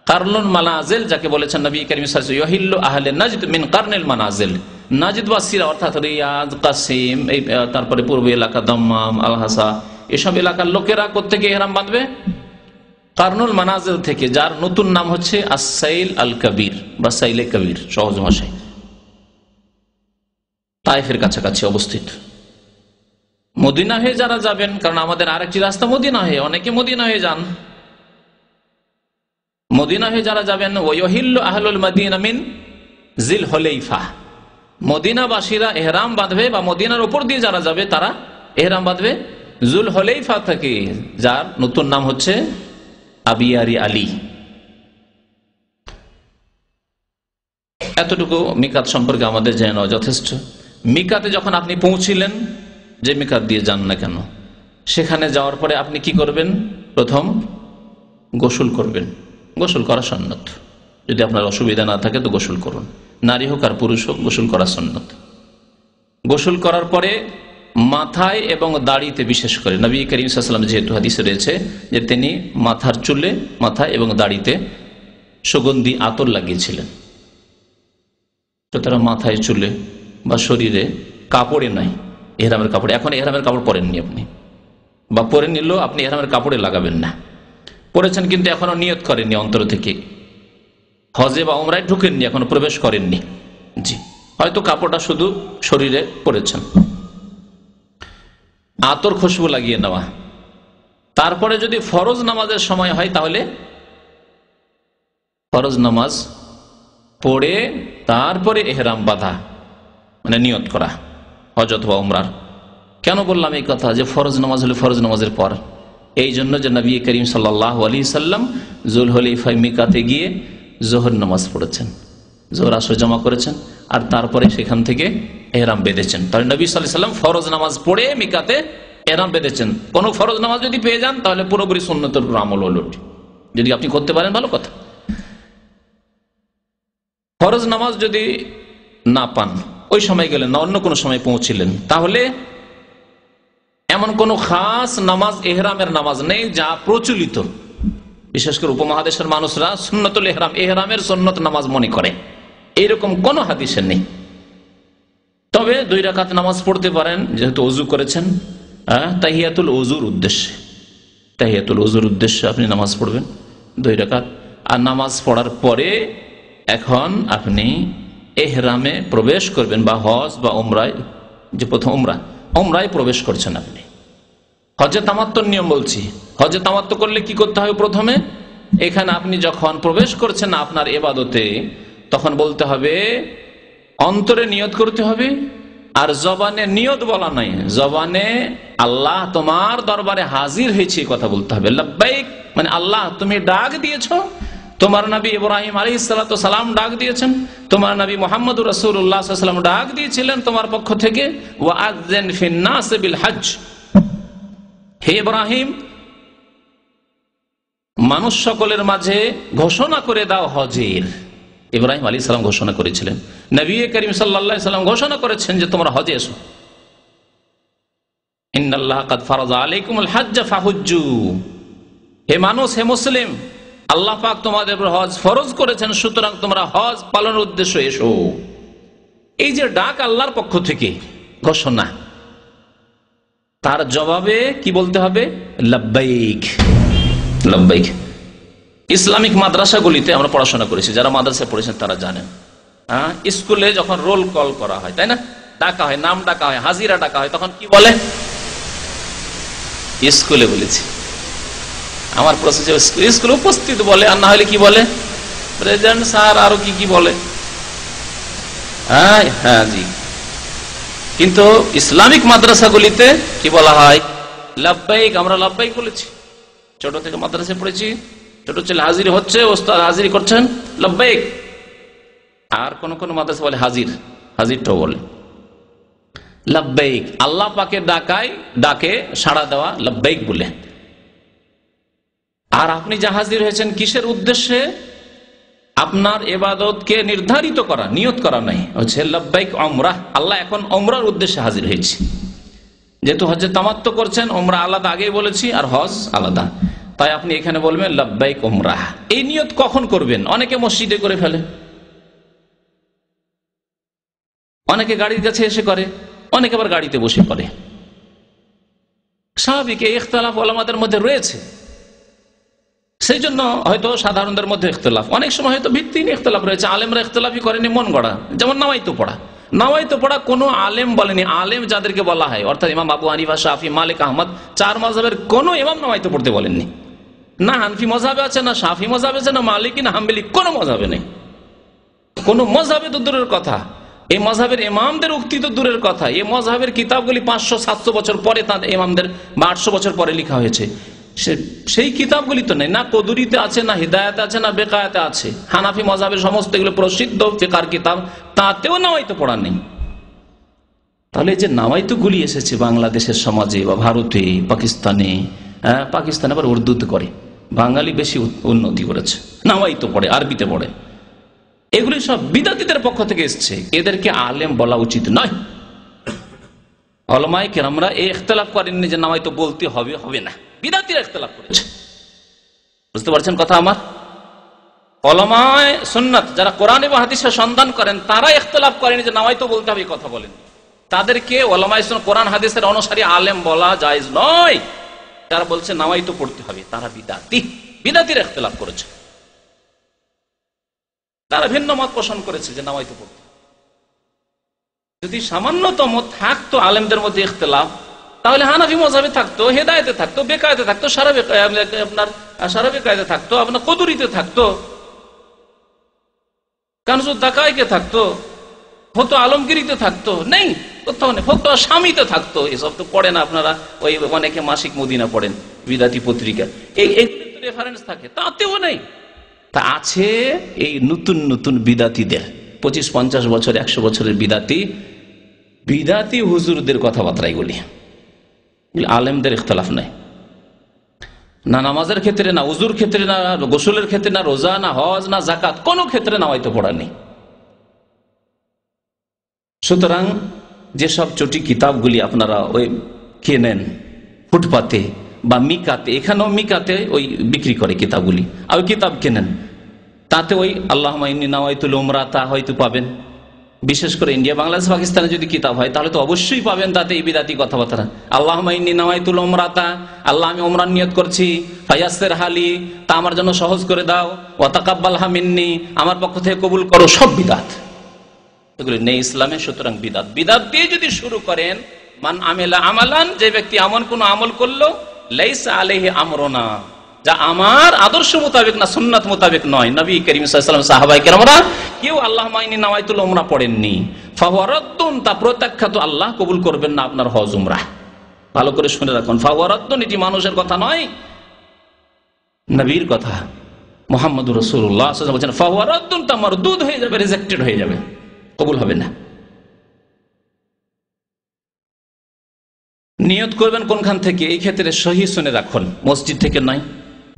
কারনুল মানাজিল, যাকে বলেছেন নবী করিম সাল্লাল্লাহু আলাইহি ওয়াসাল্লাম, ইউহিল্লু আহলে নাজদ মিন কারনিল মানাজিল। নাজদবাসীরা অর্থাৎ রিয়াদ, কাসিম, তারপরে পূর্ব এলাকা দাম্মাম, আল হাসা, এসব এলাকার লোকেরা কোত্থেকে ইহরাম বাঁধবে? কারনুল মানাজিল থেকে, যার নতুন নাম হচ্ছে আস-সাইল আল কবির বা সাইলে কবির, সহজ ভাষায় তায়েফের কাছাকাছি অবস্থিত। মদিনা হয়ে যারা যাবেন, কারণ আমাদের আরেকটি রাস্তা মদিনা হয়ে, অনেকে মদিনা হয়ে যান। মদিনা হয়ে যারা যাবেন, ওয়াহিল্লু আহলুল মদিনা মিন জিল হুলাইফা, মদিনাবাসীরা ইহরাম বাঁধবে বা মদিনার উপর দিয়ে যারা যাবে তারা ইহরাম বাঁধবে জুল হুলাইফা থেকে, যার নতুন নাম হচ্ছে আবিয়ারি আলী। এতটুকু মিকাত সম্পর্কে আমাদের জেনে নেওয়া যথেষ্ট। মিকাতে যখন আপনি পৌঁছিলেন, যে মিকাত দিয়ে যান না কেন, সেখানে যাওয়ার পরে আপনি কি করবেন? প্রথম গোসল করবেন। গোসল করা সুন্নত, যদি আপনার অসুবিধা না থাকে তো গোসল করুন। নারী হোক আর পুরুষ হোক, গোসল করা সুন্নত। গোসল করার পরে মাথায় এবং দাড়িতে, বিশেষ করে নবী করিম সাল্লাল্লাহু আলাইহি ওয়াসাল্লাম যেহেতু হাদিসে রয়েছে যে তিনি মাথার চুলে, মাথায় এবং দাড়িতে সুগন্ধি আতর লাগিয়েছিলেন, সুতরাং মাথায়, চুলে বা শরীরে, কাপড়ে নাই, ইহরামের কাপড়ে। এখন ইহরামের কাপড় পরেননি আপনি, বা পরে নিলেও আপনি ইহরামের কাপড়ে লাগাবেন না। পরেছেন কিন্তু এখনো নিয়ত করেননি অন্তর থেকে, হজে বা উমরায় ঢুকেননি, এখনো প্রবেশ করেননি, জি, হয়তো কাপড়টা শুধু শরীরে পরেছেন। আতর খুশবু লাগিয়ে নেওয়া। তারপরে যদি ফরজ নামাজের সময় হয়, তাহলে ফরজ নামাজ পড়ে তারপরে ইহরাম বাঁধা, মানে নিয়ত করা হজ অথবা উমরার। কেন বললাম এই কথা যে ফরজ নামাজ হলে ফরজ নামাজের পর? এই জন্য যে নবী করিম সাল্লাল্লাহু আলাইহি সাল্লাম জুল হুলাইফা মিকাতে গিয়ে জোহর নামাজ পড়েছেন, জোহর আসর জমা করেছেন, আর তারপরে সেখান থেকে ইহরাম বেঁধেছেন। তাহলে নবী সাল্লাল্লাহু আলাইহি সাল্লাম ফরজ নামাজ পড়ে মিকাতে ইহরাম বেঁধেছেন। কোন ফরজ নামাজ যদি পেয়ে যান, তাহলে পুরোপুরি সুন্নতের উপর আমল হলো, যদি আপনি করতে পারেন ভালো কথা। ফরজ নামাজ যদি না পান, ওই সময় গেলেন না, অন্য কোনো সময় পৌঁছিলেন, তাহলে এমন কোন খাস নামাজ ইহরামের নামাজ নেই যা প্রচলিত, বিশেষ করে উপমহাদেশের মানুষরা সুন্নতুল ইহরাম, ইহরামের সুন্নত নামাজ মনে করে, এইরকম কোন হাদিসে নেই। তবে 2 রাকাত নামাজ পড়তে পারেন, যেহেতু ওযু করেছেন, তাহিয়াতুল ওযুর উদ্দেশ্যে, তাহিয়াতুল ওযুর উদ্দেশ্যে আপনি নামাজ পড়বেন 2 রাকাত। আর নামাজ পড়ার পরে এখন আপনি ইহরামে প্রবেশ করবেন, বা হজ বা উমরায়, যে প্রথম উমরায় প্রবেশ করছেন আপনি। হজে তামাত্তুর নিয়ম বলছি। হজে তামাত্তু করলে কি করতে হবে? প্রথমে এখানে আপনি যখন প্রবেশ করছেন আপনার ইবাদতে, তখন বলতে হবে, অন্তরে নিয়ত করতে হবে, আর জবানে নিয়ত বলা নাই, জবানে আল্লাহ তোমার দরবারে হাজির হয়েছে কথা বলতে হবে। লাব্বাইক মানে আল্লাহ তুমি ডাক দিয়েছো, তোমার নবী ইব্রাহিম আলাইহিস সালাতু সালাম ডাক দিয়েছেন, তোমার নবী মুহাম্মদুর রাসূলুল্লাহ সাল্লাল্লাহু আলাইহি ওয়াসাল্লাম ডাক দিয়েছিলেন তোমার পক্ষ থেকে, ওয়া আযযান ফিন নাস বিল হজ, হে ইব্রাহিম মানুষ সকলের মাঝে ঘোষণা করে দাও হজের। ইব্রাহিম আলাইহিস সালাম ঘোষণা করেছিলেন, নবী করিম সাল্লাল্লাহু আলাইহি ওয়াসাল্লাম ঘোষণা করেছেন যে তোমরা হজে এসো। ইন্নাল্লাহা কাদ ফারাযা আলাইকুমুল হজ্জ ফাহুজ্জু, হে মানুষ, হে মুসলিম, আল্লাহ পাক তোমাদের উপর হজ ফরজ করেছেন, সুতরাং তোমরা হজ পালনের উদ্দেশ্যে এসো। এই যে ডাক আল্লাহর পক্ষ থেকে ঘোষণা, তার জবাবে কি বলতে হবে? লাব্বাইক, লাব্বাইক। ইসলামিক মাদ্রাসাগুলিতে আমরা পড়াশোনা করেছি, যারা মাদ্রাসায় পড়েছেন তারা জানেন। স্কুলে যখন রোল কল করা হয়, তাই না, ডাকা হয়, নাম ডাকা হয়, হাজিরা ডাকা হয়, তখন কি বলে? স্কুলে বলেছি, আমার প্রশ্ন, স্কুলে উপস্থিত বলে, আর না হলে কি বলে? প্রেজেন্ট স্যার, আরো কি কি বলে? হ্যাঁ জি। কিন্তু ইসলামিক মাদ্রাসাগুলিতে কি বলা হয়? লাব্বাইক। আমরা লাব্বাইক বলেছি, ছোট থেকে মাদ্রাসায় পড়েছি, ছোট ছেলে হাজির হচ্ছে, ওস্তাদ হাজির করছেন, লাব্বাইক। আর কোন কোন মাদ্রাসা বলে হাজির, হাজিরটাও বলে লাব্বাইক। আল্লাহ পাকের ডাকে সাড়া দেওয়া লাব্বাইক বলে। আর আপনি যে হাজির হয়েছেন কিসের উদ্দেশ্যে? আপনার ইবাদতকে নির্ধারিত করা, নিয়ত করা নাই, হচ্ছে লব্বাইক উমরাহ। আল্লাহ এখন উমরার উদ্দেশ্যে হাজির হয়েছে। যেহেতু হজ্জে তামাত্তু করছেন, উমরা আলাদা আগেই বলেছি, আর হজ আলাদা, তাই আপনি এখানে বলবেন লব্বাইক উমরাহ। এই নিয়ত কখন করবেন? অনেকে মসজিদে করে ফেলে, অনেকে গাড়ির কাছে এসে করে, অনেকে আবার গাড়িতে বসে করে। স্বাভাবিক, এই ইখতিলাফ উলামাদের মধ্যে রয়েছে, সেই জন্য হয়তো সাধারণদের মধ্যে ইখতিলাফ, অনেক সময় হয়তো ভিত্তিহীন ইখতিলাফ রয়েছে। আলেমরা ইখতিলাফই করেনি, মন গড়া। যেমন নামাইতো পড়া, নামাইতো পড়া কোনো আলেম বলেনি। আলেম যাদেরকে বলা হয়, অর্থাৎ ইমাম আবু হানিফা, শাফি, মালিক, আহমদ, চার মাযহাবের কোনো ইমাম নামাইতো পড়তে বলেননি। না হানফি মযহাবে আছে, না শাফি মযহাবে আছে, না মালিকি, না হাম্বলি, কোনো মযহাবে নেই। কোনো মযহাবে তো দূরের কথা, এই মযহাবের ইমামদের উক্তি তো দূরের কথা। এই মযহাবের কিতাবগুলি 500-700 বছর পরে তাদের ইমামদের, বা 800 বছর পরে লেখা হয়েছে। সেই কিতাবগুলি তো নেই, না কদুরিতে আছে, না হিদায়াতে আছে, না বেকায়াতে আছে। হানাফি মযহাবের সমস্ত এগুলো প্রসিদ্ধ ফিকহের কিতাব, তাতেও নামাইতো পড়া নেই। তাহলে যে নামাইতো গুলি এসেছে বাংলাদেশের সমাজে বা ভারতে, পাকিস্তানে, পাকিস্তানে আবার উর্দুতে করে, বাঙালি বেশি উন্নতি করেছে, নামাইতো পড়ে, আরবিতে পড়ে। এগুলি সব বিদাতীদের পক্ষ থেকে এসছে, এদেরকে আলেম বলা উচিত নয়। উলামায়ে কেরামরা এই ইখতিলাফ করেননি যে নামাইতো বলতে হবে, হবে না। বিদাতীরা ইখতিলাফ করেছে, বুঝতে পারছেন কথা আমার? উলামায়ে সুন্নাত যারা কোরআন এবং হাদিসের সন্ধান করেন, তারা ইখতিলাফ করেনি যে নামাইতো বলতে হবে, কথা বলেন। তাদেরকে উলামায়ে সুন্নাত, কোরআন হাদিসের অনুসারী আলেম বলা জায়েজ নয়। যারা বলছে নামাইতো পড়তে হবে, তারা বিদাতী। বিদাতীরা ইখতিলাফ করেছে, তারা ভিন্ন মত পোষণ করেছে যে নামাইতো পড়তে। যদি সামান্যতম থাকতো আলেমদের মধ্যে ইখতিলাফ, তাহলে হানাফি মযহাবে থাকতো, হেদায়েতে থাকতো, বেকায়েতে থাকতো, সারা বেকায়েতে থাকতো, আপনার কদুরিতে থাকতো, কানজুদ দাকায়েকে থাকতো, ফতোয়া আলমগীরিতে থাকতো, নেই কোথাও নেই। ফতোয়া শামীতে থাকতো, এসব তো পড়েন আপনারা, ওই অনেকে মাসিক মদিনা পড়েন, বিদাতি পত্রিকা, এই রেফারেন্স থাকে, তাতেও নেই। তা আছে এই নতুন নতুন বিদাতীদের, 25-50 বছর 100 বছরের বিদাতি হুজুরদের কথাবার্তা এগুলি। আলেমদের ইখতিলাফ নাই, না নামাজের ক্ষেত্রে, না উজুর ক্ষেত্রে, না গোসলের ক্ষেত্রে, না রোজা, না হজ, না যাকাত, কোনো ক্ষেত্রে নামাইতো পড়া নেই। সুতরাং যেসব চটি কিতাবগুলি আপনারা ওই কেনেন ফুটপাতে বা মিকাতে, এখানেও মিকাতে ওই বিক্রি করে কিতাবগুলি, আর ওই কিতাব কেনেন, তাতে ওই আল্লাহুম্মা ইন্নী নাওয়াইতুল উমরাতা হয়তো পাবেন। বিশেষ করে ইন্ডিয়া, বাংলাদেশ, পাকিস্তানে যদি কিতাব হয় তাহলে তো অবশ্যই পাবেন তাতে এই বিদাতি কথাবার্তা। আল্লাহুম্মা ইন্নী নাওয়াইতুল উমরাতা, আল্লাহ আমি উমরার নিয়ত করছি, ফায়াসসির হালি, তা আমার জন্য সহজ করে দাও, ওয়া তাকাব্বালহা মিন্নি, আমার পক্ষ থেকে কবুল করো। সব বিদাত, এগুলো নেই ইসলামে। সুতরাং বিদাত দিয়ে যদি শুরু করেন, মান আমিলা আমালান, যে ব্যক্তি এমন কোন আমল করলো, লাইসা আলাইহি আমরুনা, যা আমার আদর্শ মোতাবেক না, সুন্নাত মোতাবেক নয়, নবী করিম সাল্লাল্লাহু আলাইহি ওয়াসাল্লাম, সাহাবায়ে কেরামরা কেউ আল্লাহুম্মা ইন্নী নাওয়াইতুল উমরা পড়েননি, ফাহুয়া রাদ্দুন, তা প্রত্যাখ্যাত, আল্লাহ কবুল করবেন না আপনার হজ উমরাহ। ভালো করে শুনে রাখুন, ফাহুয়া রাদ্দুন, এটি মানুষের কথা নয়, নবীর কথা। মুহাম্মদুর রাসূলুল্লাহ সাল্লাল্লাহু আলাইহি ওয়াসাল্লাম বলেন ফাহুয়া রাদ্দুন, তা মারদুদ হয়ে যাবে, রিজেক্টেড হয়ে যাবে, কবুল হবে না। নিয়ত করবেন কোনখান থেকে? এই ক্ষেত্রে সহি শুনে রাখুন, মসজিদ থেকে নয়,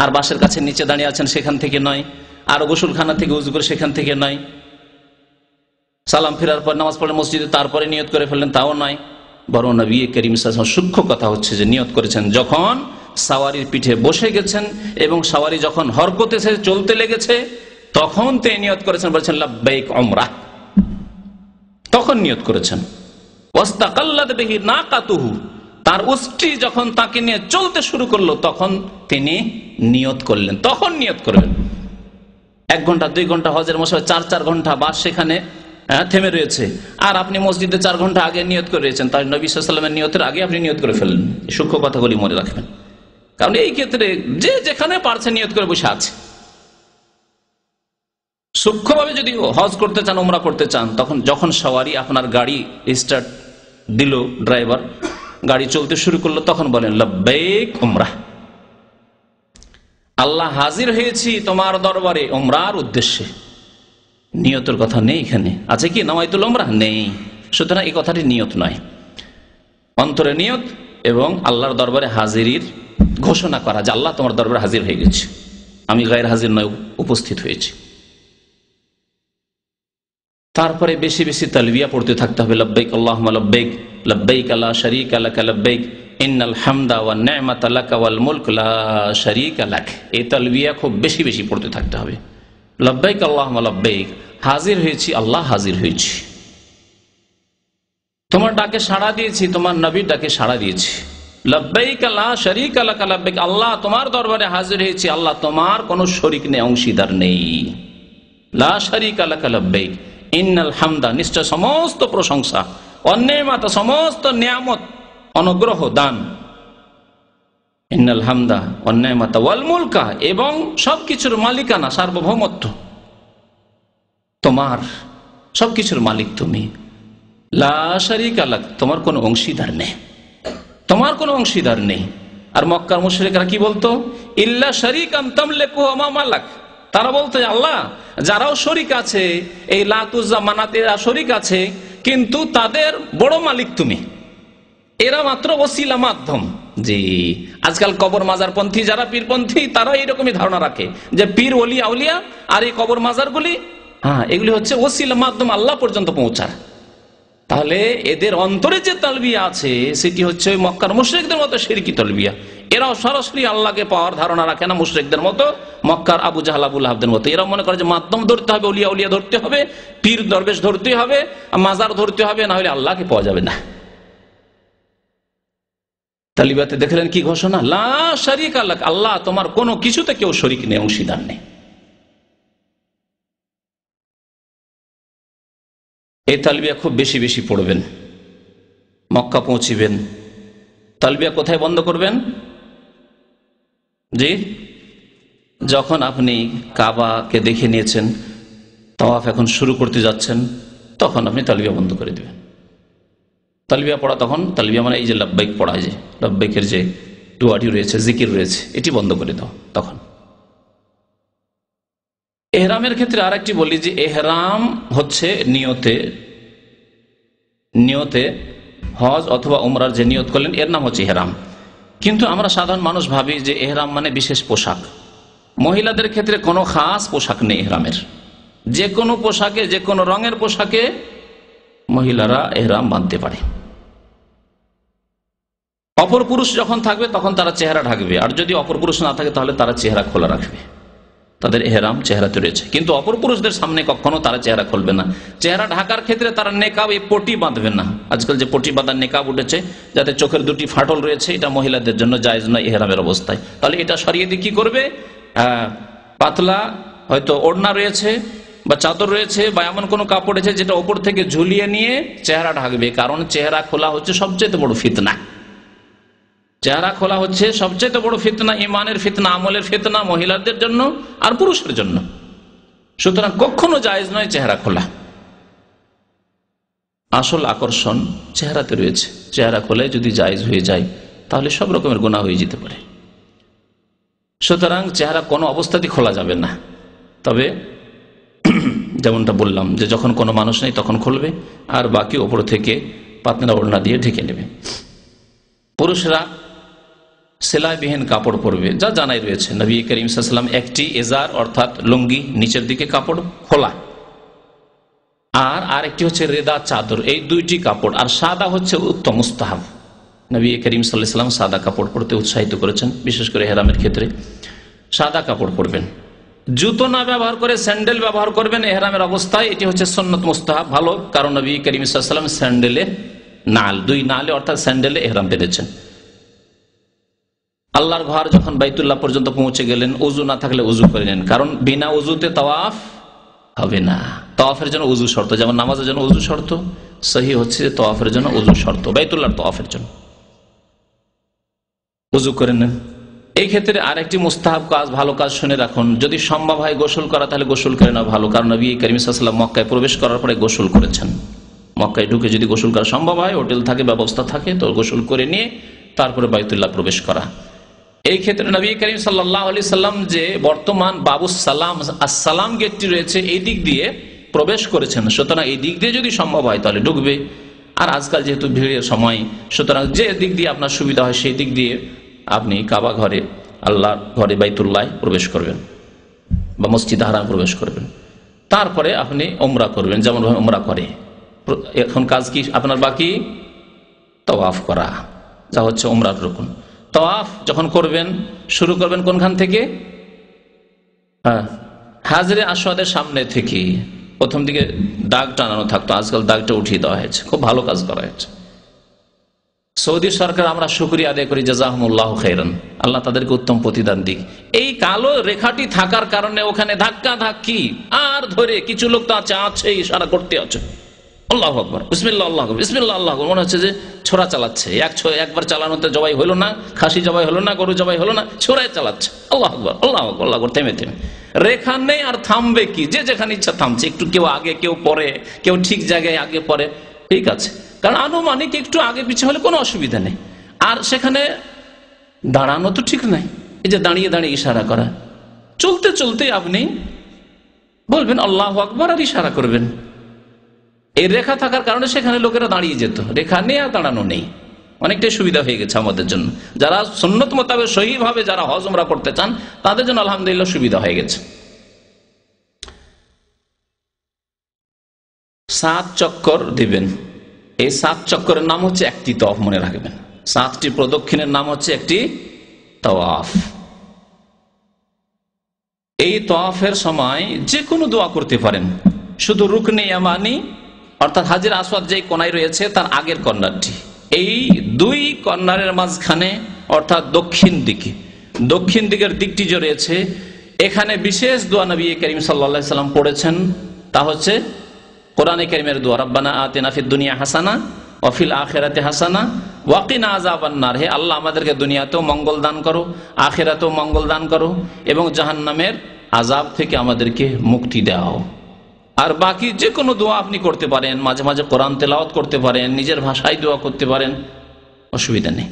আর বাসের কাছে নিচে দাঁড়িয়ে আছেন সেখান থেকে নয়, আর গোসলখানা থেকে উযু করে সেখান থেকে নয়, সালাম ফেরার পর নামাজ পড়ে মসজিদে তারপরে নিয়ত করে ফেললেন, তাও নয়। বরং নবী করিম সাল্লাল্লাহু আলাইহি ওয়াসাল্লাম সূক্ষ্ম কথা হচ্ছে যে নিয়ত করেছেন যখন সাওয়ারির পিঠে বসে গেছেন এবং সাওয়ারি যখন হরকতে চলতে লেগেছে, তখন তিনি নিয়ত করেছেন, বলেছেন লাব্বাইক উমরাহ, তখন নিয়ত করেছেন। ওয়াস্তাকাল্লাত বিহি নাকাতুহু, তার উষ্ট্রি যখন তাকে নিয়ে চলতে শুরু করলো, তখন তিনি নিয়ত করলেন, তখন নিয়ত করবেন। 1 ঘন্টা 2 ঘন্টা হজের মশাই 4 ঘন্টা বাস সেখানে থেমে রয়েছে, আর আপনি মসজিদে 4 ঘন্টা আগে নিয়ত করে রয়েছেন, তাই নবী সাল্লাল্লাহু আলাইহি ওয়াসাল্লামের নিয়তের আগে আপনি নিয়ত করে ফেললেন। সূক্ষ্ম কথাগুলি মনে রাখবেন, কারণ এই ক্ষেত্রে যে যেখানে পারছে নিয়ত করে বসে আছে। সূক্ষ্মভাবে যদি হজ করতে চান, উমরা করতে চান, তখন যখন সওয়ারি আপনার গাড়ি স্টার্ট দিল, ড্রাইভার গাড়ি চলতে শুরু করলো, তখন বলেন লাব্বাইক উমরাহ, আল্লাহ হাজির হয়েছি তোমার দরবারে উমরার উদ্দেশ্যে। নিয়তের কথা নেই এখানে, আছে কি নাওয়াইতুল উমরাহ? নেই। সুতরাং এই কথাটি নিয়ত নয়, অন্তরে নিয়ত এবং আল্লাহর দরবারে হাজিরির ঘোষণা করা যে আল্লাহ তোমার দরবারে হাজির হয়ে গেছে, আমি গায়ের হাজির নয়, উপস্থিত হয়েছি। তারপরে বেশি বেশি তালবিয়া পড়তে থাকতে হবে, লব্বাইক আল্লাহুম্মা লব্বাইক, লব্বাইক লা শারীকা লাকা লব্বাইক, ইন্নাল হামদা ওয়ান নি'মাতা লাকা ওয়াল মুলক লা শারীকা লাক। এই তালবিয়া খুব বেশি বেশি পড়তে থাকতে হবে। লব্বাইক আল্লাহুম্মা লব্বাইক, হাজির হয়েছি, আল্লাহ হাজির হয়েছি, তোমার ডাকে সাড়া দিয়েছি, তোমার নবীর ডাকে সাড়া দিয়েছি। লব্বাইক লা শারীকা লাকা লব্বাইক, আল্লাহ তোমার দরবারে হাজির হয়েছি, আল্লাহ তোমার কোনো শরীক নেই, অংশীদার নেই। লা শারীকা লাকা লব্বাইক, ইন্নাল হামদা, নিশ্চয় সমস্ত প্রশংসা, অন্যায়মাতা, সমস্ত নিয়ামত, অনুগ্রহ, দান, ইন্নাল হামদা অন্যায়মাতা ওয়াল মুলকা, এবং সবকিছুর মালিকানা, সার্বভৌমত্ব তোমার, সবকিছুর মালিক তুমি। লা শারীকা লাক, তোমার কোনো অংশীদার নেই, তোমার কোনো অংশীদার নেই। আর মক্কার মুশরিকরা কি বলতো? ইল্লা শারীকান তামলিকু ওয়া মা মালাক, তারা বলতো আল্লাহ যারাও শরীক আছে, এই লাত উজ্জা মানাতে শরীক আছে, কিন্তু তাদের বড় মালিক তুমি, এরা মাত্র ওসিলা, মাধ্যম। জি, আজকাল কবর মাজার পন্থী যারা, পীরপন্থী, তারা এইরকমই ধারণা রাখে যে পীর ওলি আউলিয়া আর এই কবর মাজারগুলি, এগুলি হচ্ছে ওসিলা, মাধ্যম আল্লাহ পর্যন্ত পৌঁছার। তাহলে এদের অন্তরে যে তালবিয়া আছে সেটি হচ্ছে মক্কার মুশরিকদের মতো শিরকি তালবিয়া। এরাও সরাসরি আল্লাহকে পাওয়ার ধারণা রাখে না মুশরিকদের মতো, মক্কার আবু জাহল আবু লাহাবদের মতো। এরা মনে করে যে মাধ্যম ধরতে হবে, ওলিয়া উলিয়া ধরতে হবে, পীর দরবেশ ধরতে হবে, মাজার ধরতে হবে, না হলে আল্লাহকে পাওয়া যাবে না। তালিবাতে দেখলেন কি ঘোষণা? লা শারীকা লাক, আল্লাহ তোমার কোনো কিছুতে কেউ শরীক নেই, অংশীদার নেই। এই তালবিয়া খুব বেশি বেশি পড়বেন। মক্কা পৌঁছিবেন, তালবিয়া কোথায় বন্ধ করবেন? জি, যখন আপনি কাবাকে দেখে নিয়েছেন, তাওয়াফ এখন শুরু করতে যাচ্ছেন, তখন আপনি তালবিয়া বন্ধ করে দেবেন। তালবিয়া পড়া তখন, তালবিয়া মানে এই যে লব্বাইক পড়া, যে লব্বাইকের যে দুয়াটি রয়েছে, জিকির রয়েছে, এটি বন্ধ করে দাও তখন। এহরামের ক্ষেত্রে আরেকটি বলি যে এহরাম হচ্ছে নিয়তে হজ অথবা উমরার যে নিয়ত করলেন, এর নাম হচ্ছে এহরাম। কিন্তু আমরা সাধারণ মানুষ ভাবি যে এহরাম মানে বিশেষ পোশাক। মহিলাদের ক্ষেত্রে কোনো খাস পোশাক নেই এহরামের, যে কোনো পোশাকে, যে কোনো রঙের পোশাকে মহিলারা এহরাম বাঁধতে পারে। অপর পুরুষ যখন থাকবে তখন তারা চেহারা ঢাকবে, আর যদি অপর পুরুষ না থাকে তাহলে তারা চেহারা খোলা রাখবে, তাদের এহরাম চেহারাতে রয়েছে। কিন্তু অপর পুরুষদের সামনে কখনো তারা চেহারা খুলবে না। চেহারা ঢাকার ক্ষেত্রে তারা নেকাব, এই পটি বাঁধবে না। আজকাল যে পটি বাঁধার নেকাব উঠেছে, যাতে চোখের দুটি ফাটল রয়েছে, এটা মহিলাদের জন্য জায়েজ নয় এহরামের অবস্থায়। তাহলে এটা সরিয়ে দিয়ে কি করবে? পাতলা হয়তো ওড়না রয়েছে বা চাদর রয়েছে বা এমন কোনো কাপড় রয়েছে যেটা ওপর থেকে ঝুলিয়ে নিয়ে চেহারা ঢাকবে। কারণ চেহারা খোলা হচ্ছে সবচেয়ে বড় ফিতনা। চেহারা খোলা হচ্ছে সবচেয়ে বড় ফিতনা, ইমানের ফিতনা, আমলের ফিতনা, মহিলাদের জন্য আর পুরুষের জন্য। সুতরাং কখনো জায়েজ নয় চেহারা খোলা। আসল আকর্ষণ চেহারাতে রয়েছে। চেহারা খোলায় যদি জায়েজ হয়ে যায় তাহলে সব রকমের গুনাহ হয়ে যেতে পারে। সুতরাং চেহারা কোনো অবস্থাতেই খোলা যাবে না। তবে যেমনটা বললাম যে যখন কোনো মানুষ নেই তখন খুলবে, আর বাকি ওপর থেকে পাতলা ওড়না দিয়ে ঢেকে নেবে। পুরুষরা সেলাইবিহীন কাপড় পরবে, যা জানাই রয়েছে। নবী করিম সাল্লাল্লাহু আলাইহি ওয়াসাল্লাম একটি এজার অর্থাৎ লুঙ্গি, নিচের দিকে কাপড় খোলা, আর আরেকটি হচ্ছে রেদা চাদর, এই দুইটি কাপড়। আর সাদা হচ্ছে উত্তম, মুস্তাহাব। নবী করিম সাল্লাল্লাহু আলাইহি ওয়াসাল্লাম সাদা কাপড় পরতে উৎসাহিত করেছেন, বিশেষ করে ইহরামের ক্ষেত্রে সাদা কাপড় পরবেন। জুতো না ব্যবহার করে স্যান্ডেল ব্যবহার করবেন ইহরামের অবস্থায়, এটি হচ্ছে সুন্নত, মুস্তাহাব, ভালো। কারণ নবী করিম সাল্লাল্লাহু আলাইহি ওয়াসাল্লাম স্যান্ডেলে নাল, দুই নালে অর্থাৎ স্যান্ডেলে ইহরাম বেঁধেছেন। আল্লাহর ঘর যখন বাইতুল্লাহ পর্যন্ত পৌঁছে গেলেন, উজু না থাকলে উজু করে নেন, কারণ বিনা উজুতে তাওয়াফ হবে না। তাওয়াফের জন্য উজু শর্ত, যেমন নামাজের জন্য উজু শর্ত, সহি হচ্ছে তাওয়াফের জন্য উজু শর্ত, বাইতুল্লাহর তাওয়াফের জন্য উজু করে নেন। এই ক্ষেত্রে আরেকটি মুস্তাহাব কাজ, ভালো কাজ শুনে রাখুন, যদি সম্ভব হয় গোসল করা তাহলে গোসল করে নেওয়া ভালো। কারণ নবী করিম সাল্লাল্লাহু আলাইহি ওয়াসাল্লাম মক্কায় প্রবেশ করার পরে গোসল করেছেন। মক্কায় ঢুকে যদি গোসল করা সম্ভব হয়, হোটেল থাকে, ব্যবস্থা থাকে, তো গোসল করে নিয়ে তারপরে বাইতুল্লাহ প্রবেশ করা। এই ক্ষেত্রে নবী করিম সাল্লাল্লাহু আলাইহি সাল্লাম যে বর্তমান বাবুস সালাম, আসসালাম গেটটি রয়েছে, এই দিক দিয়ে প্রবেশ করেছেন। সুতরাং এই দিক দিয়ে যদি সম্ভব হয় তাহলে ঢুকবে। আর আজকাল যেহেতু ভিড়ের সময়, সুতরাং যে দিক দিয়ে আপনার সুবিধা হয় সেই দিক দিয়ে আপনি কাবা ঘরে, আল্লাহর ঘরে বাইতুল্লাহ প্রবেশ করবেন বা মসজিদ হারাম প্রবেশ করবেন, তারপরে আপনি ওমরা করবেন যেমন ওমরা করে। এখন কাজ কি আপনার বাকি? তাওয়াফ করা, যা হচ্ছে ওমরার রুকন। তাওয়াফ যখন করবেন, শুরু করবেন কোনখান থেকে? হাজরে আসওয়াদের সামনে থেকে। প্রথম দিকে দাগ টানানো থাকতো, আজকাল দাগটা উঠিয়ে দেওয়া হয়েছে, খুব ভালো কাজ করা হয়েছে। সৌদি সরকার আমরা শুকরিয়া আদায় করি, জাযাহুমুল্লাহ খাইরান, আল্লাহ তাদেরকে উত্তম প্রতিদান দিক। এই কালো রেখাটি থাকার কারণে ওখানে ধাক্কা ধাক্কি আর ধরে কিছু লোক তো আছে ইশারা করতে আছে, আল্লাহু আকবার, বিসমিল্লাহ আল্লাহু আকবার, বিসমিল্লাহ আল্লাহু আকবার, মনে হচ্ছে যে ছোরা চালাচ্ছে। একবার চালানোতে জবাই হলো না, খাসি জবাই হলো না, গরু জবাই হলো না, ছোরায় চালাচ্ছে, আল্লাহু আকবার আল্লাহু আকবার আল্লাহু আকবার, থেমে থেমে। রেখা নেই আর থামবে কি? যে যেখানে ইচ্ছা থামছে, একটু কেউ আগে কেউ পরে, কেউ ঠিক জায়গায় আগে পরে, ঠিক আছে, কারণ আনুমানিক একটু আগে পিছিয়ে হলে কোনো অসুবিধা নেই। আর সেখানে দাঁড়ানো তো ঠিক নাই, এই যে দাঁড়িয়ে দাঁড়িয়ে ইশারা করা, চলতে চলতে আপনি বলবেন আল্লাহু আকবার আর ইশারা করবেন। এই রেখা থাকার কারণে সেখানে লোকেরা দাঁড়িয়ে যেত, রেখা নেই আর দাঁড়ানো নেই, অনেকটাই সুবিধা হয়ে গেছে আমাদের জন্য। যারা সুন্নত মোতাবেক সহিভাবে যারা হজ উমরা করতে চান তাদের জন্য আলহামদুলিল্লাহ সুবিধা হয়ে গেছে। 7 চক্কর দিবেন। এই 7 চক্করের নাম হচ্ছে একটি তাওয়াফ, মনে রাখবেন। 7টি প্রদক্ষিণের নাম হচ্ছে একটি তাওয়াফ। এই তাওয়াফের সময় যে কোনো দোয়া করতে পারেন, শুধু রুকনে ইয়ামানি অর্থাৎ হাজির আসওয়াদ যেই কোনায় রয়েছে তার আগের কর্নারটি, এই 2 কর্নারের মাঝখানে অর্থাৎ দক্ষিণ দিকের দিকটি যে রয়েছে, এখানে বিশেষ দোয়া নবী করিম সাল্লাল্লাহু আলাইহি সাল্লাম পড়েছেন। তা হচ্ছে কোরআনে কারিমের দোয়া, রব্বানা আতিনা ফিদ দুনিয়া হাসানা ওয়া ফিল আখিরাতি হাসানা ওয়া কিনা আযাবান নার। হে আল্লাহ, আমাদেরকে দুনিয়াতেও মঙ্গল দান করো, আখিরাতেও মঙ্গল দান করো এবং জাহান্নামের আযাব থেকে আমাদেরকে মুক্তি দাও। আর বাকি যে কোনো দোয়া আপনি করতে পারেন, মাঝে মাঝে কোরআন তেলাওয়াত করতে পারেন, নিজের ভাষায় দোয়া করতে পারেন, অসুবিধা নেই।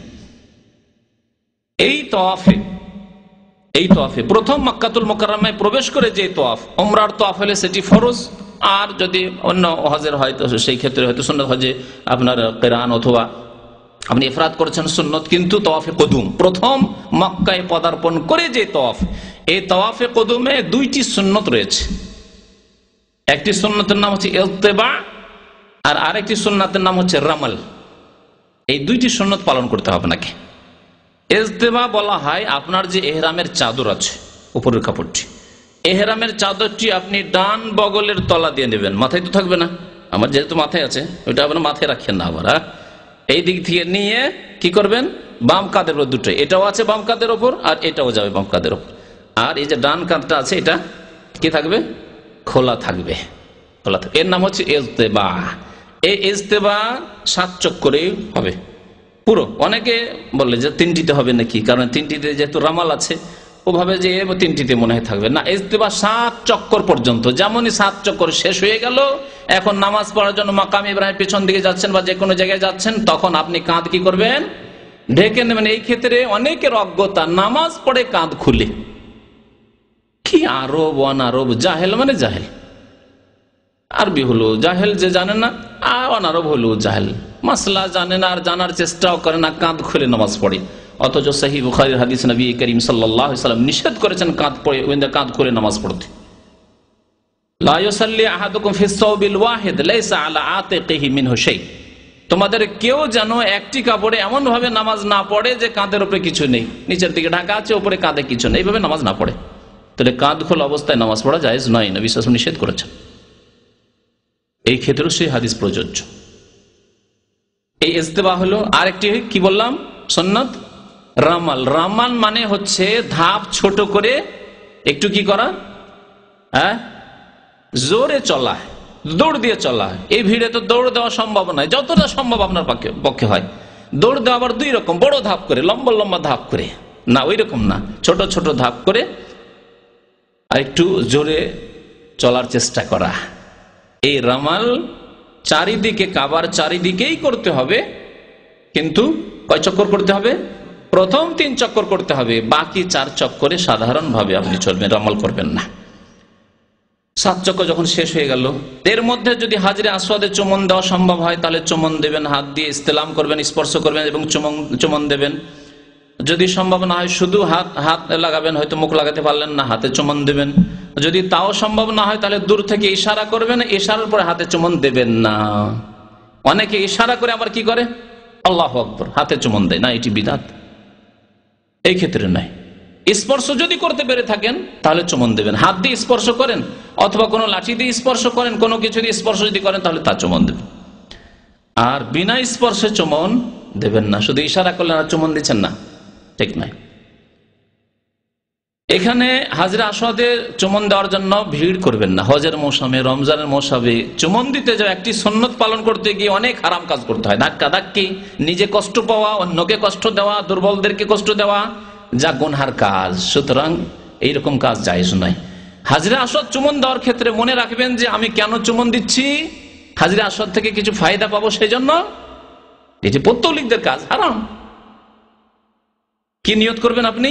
এই তাওয়াফে প্রথম মক্কাতুল মুকাররমায় প্রবেশ করে যে তাওয়াফ, ওমরার তাওয়াফ হলে সেটি ফরজ, আর যদি অন্য হজের হয় তো সেই ক্ষেত্রে হয়তো সুন্নত হজে আপনার কিরান অথবা আপনি ইফরাদ করেছেন সুন্নত। কিন্তু তাওয়াফে কুদুম, প্রথম মক্কায় পদার্পণ করে যে তাওয়াফ, এই তাওয়াফে কুদুমে 2টি সুন্নত রয়েছে। একটি সুন্নতের নাম হচ্ছে ইলতিবা আর আরেকটি সুন্নতের নাম হচ্ছে রামাল। এই 2টি সুন্নত পালন করতে হবে নাকি। ইলতিবা বলা হয় আপনার যে ইহরামের চাদর আছে, উপরের কাপড়টি, ইহরামের চাদরটি আপনি ডান বগলের তলা দিয়ে নেবেন, মাথায় তো থাকবে না, আমার যেহেতু মাথায় আছে ওইটা আপনার মাথায় রাখেন না আবার, এই দিক থেকে নিয়ে কি করবেন, বাম কাঁধের উপর দুটোই, এটাও আছে বাম কাঁধের ওপর আর এটাও যাবে বাম কাঁধের ওপর, আর এই যে ডান কাঁধটা আছে এটা কি থাকবে, খোলা থাকবে, খোলা থাকবে। এর নাম হচ্ছে ইজতেবা। এই ইজতেবা 7 চক্করে হবে পুরো। অনেকে বললে যে 3টিতে হবে নাকি, কারণ 3টিতে যেহেতু রামাল আছে ওভাবে যে 3টিতে মনে হয় থাকবে না। ইজতেবা 7 চক্কর পর্যন্ত, যেমনই 7 চক্কর শেষ হয়ে গেল, এখন নামাজ পড়ার জন্য মাকাম ইব্রাহিম পেছন দিকে যাচ্ছেন বা যে কোনো জায়গায় যাচ্ছেন, তখন আপনি কাঁধ কি করবেন, ঢেকে নেবেন। এই ক্ষেত্রে অনেকের অজ্ঞতা, নামাজ পড়ে কাঁধ খুলে, কি আরব অনারব, জাহেল মানে জাহেল, আরবি হলো জাহেল, যে জানে না, আর অনারব হলো জাহেল, মাসলা জানে না আর জানার চেষ্টাও করে না, কাঁধ খুলে নামাজ পড়ে। অথচ সহিহ বুখারীর হাদিস নবী করিম সাল্লাল্লাহু আলাইহি ওয়াসাল্লাম নিষেধ করেছেন কাঁধ খুলে নামাজ পড়তে। লা ইউসাল্লি আহাদুকুম ফিস সাওবিল ওয়াহিদ লাইসা আলা আতিকিহি মিনহু শাই। তোমাদের কেউ যেন একটি কাপড়ে এমন ভাবে নামাজ না পড়ে যে কাঁধের উপরে কিছু নেই, নিচের দিকে ঢাকা আছে, উপরে কাঁধে কিছু নেই, এইভাবে নামাজ না পড়ে। তাহলে কাঁধ খোলা অবস্থায় নামাজ পড়া জায়েজ নয়, নবী সাল্লাল্লাহু আলাইহি ওয়াসাল্লাম নিষেধ করেছেন। এই ক্ষেত্রেও সেই হাদিস প্রযোজ্য। এই ইজতিবা হলো। আরেকটি কি বললাম, সুন্নাত রামাল। রামাল মানে হচ্ছে ধাপ ছোট করে একটু কি করা, জোরে চলা, দৌড় দিয়ে চলা। এই ভিড়ে তো দৌড় দেওয়া সম্ভব নয়, যতটা সম্ভব আপনার পক্ষে হয়। দৌড় দেওয়া আবার 2 রকম, বড় ধাপ করে, লম্বা লম্বা ধাপ করে না, ওই রকম না, ছোট ছোট ধাপ করে আর একটু জোরে চলার চেষ্টা করা। এই রামাল চারিদিকে, কাবার চারিদিকেই করতে হবে, কিন্তু কয় চক্কর করতে হবে, প্রথম 3 চক্কর করতে হবে, বাকি 4 চক্করে সাধারণভাবে আপনি চলবেন, রামাল করবেন না। 7 চক্কর যখন শেষ হয়ে গেল, এর মধ্যে যদি হাজরে আসওয়াদে চুমন দেওয়া সম্ভব হয় তাহলে চুমন দেবেন, হাত দিয়ে ইস্তেলাম করবেন, স্পর্শ করবেন এবং চুমন দেবেন। যদি সম্ভব না হয় শুধু হাত লাগাবেন, হয়তো মুখ লাগাতে পারলেন না, হাতে চুমন দেবেন। যদি তাও সম্ভব না হয় তাহলে দূর থেকে ইশারা করবেন, ইশারার পরে হাতে চুমন দেবেন না। অনেকে ইশারা করে আবার কি করে, আল্লাহু আকবার, হাতে চুমন দেয় না, এটি বিদআত। এই ক্ষেত্রে নয়। স্পর্শ যদি করতে পেরে থাকেন তাহলে চুমন দেবেন। হাত দিয়ে স্পর্শ করেন অথবা কোনো লাঠি দিয়ে স্পর্শ করেন, কোনো কিছু দিয়ে স্পর্শ যদি করেন তাহলে তা চুমন দেবেন। আর বিনা স্পর্শে চুমন দেবেন না। শুধু ইশারা করলেন আর চুমন দিচ্ছেন না, ঠিক নয়। এখানে হাজরে আসওয়াদে চুমন দেওয়ার জন্য ভিড় করবেন না। হজের মৌসুমে, রমজানের মৌসুমে চুমন দিতে যাওয়া একটি সুন্নত পালন করতে গিয়ে অনেক হারাম কাজ করতে হয়। ধাক্কা ধাক্কি, নিজে কষ্ট পাওয়া, অন্যকে কষ্ট দেওয়া, দুর্বলদেরকে কষ্ট দেওয়া, যা গুনহার কাজ। সুতরাং এইরকম কাজ জায়েজ নয়। হাজরে আসওয়াদ চুমন দেওয়ার ক্ষেত্রে মনে রাখবেন যে আমি কেন চুমন দিচ্ছি, হাজরে আসওয়াদ থেকে কিছু ফায়দা পাবো সেই জন্য। এটি পৌত্তলিকদের কাজ, হারাম। কি নিয়ত করবেন আপনি,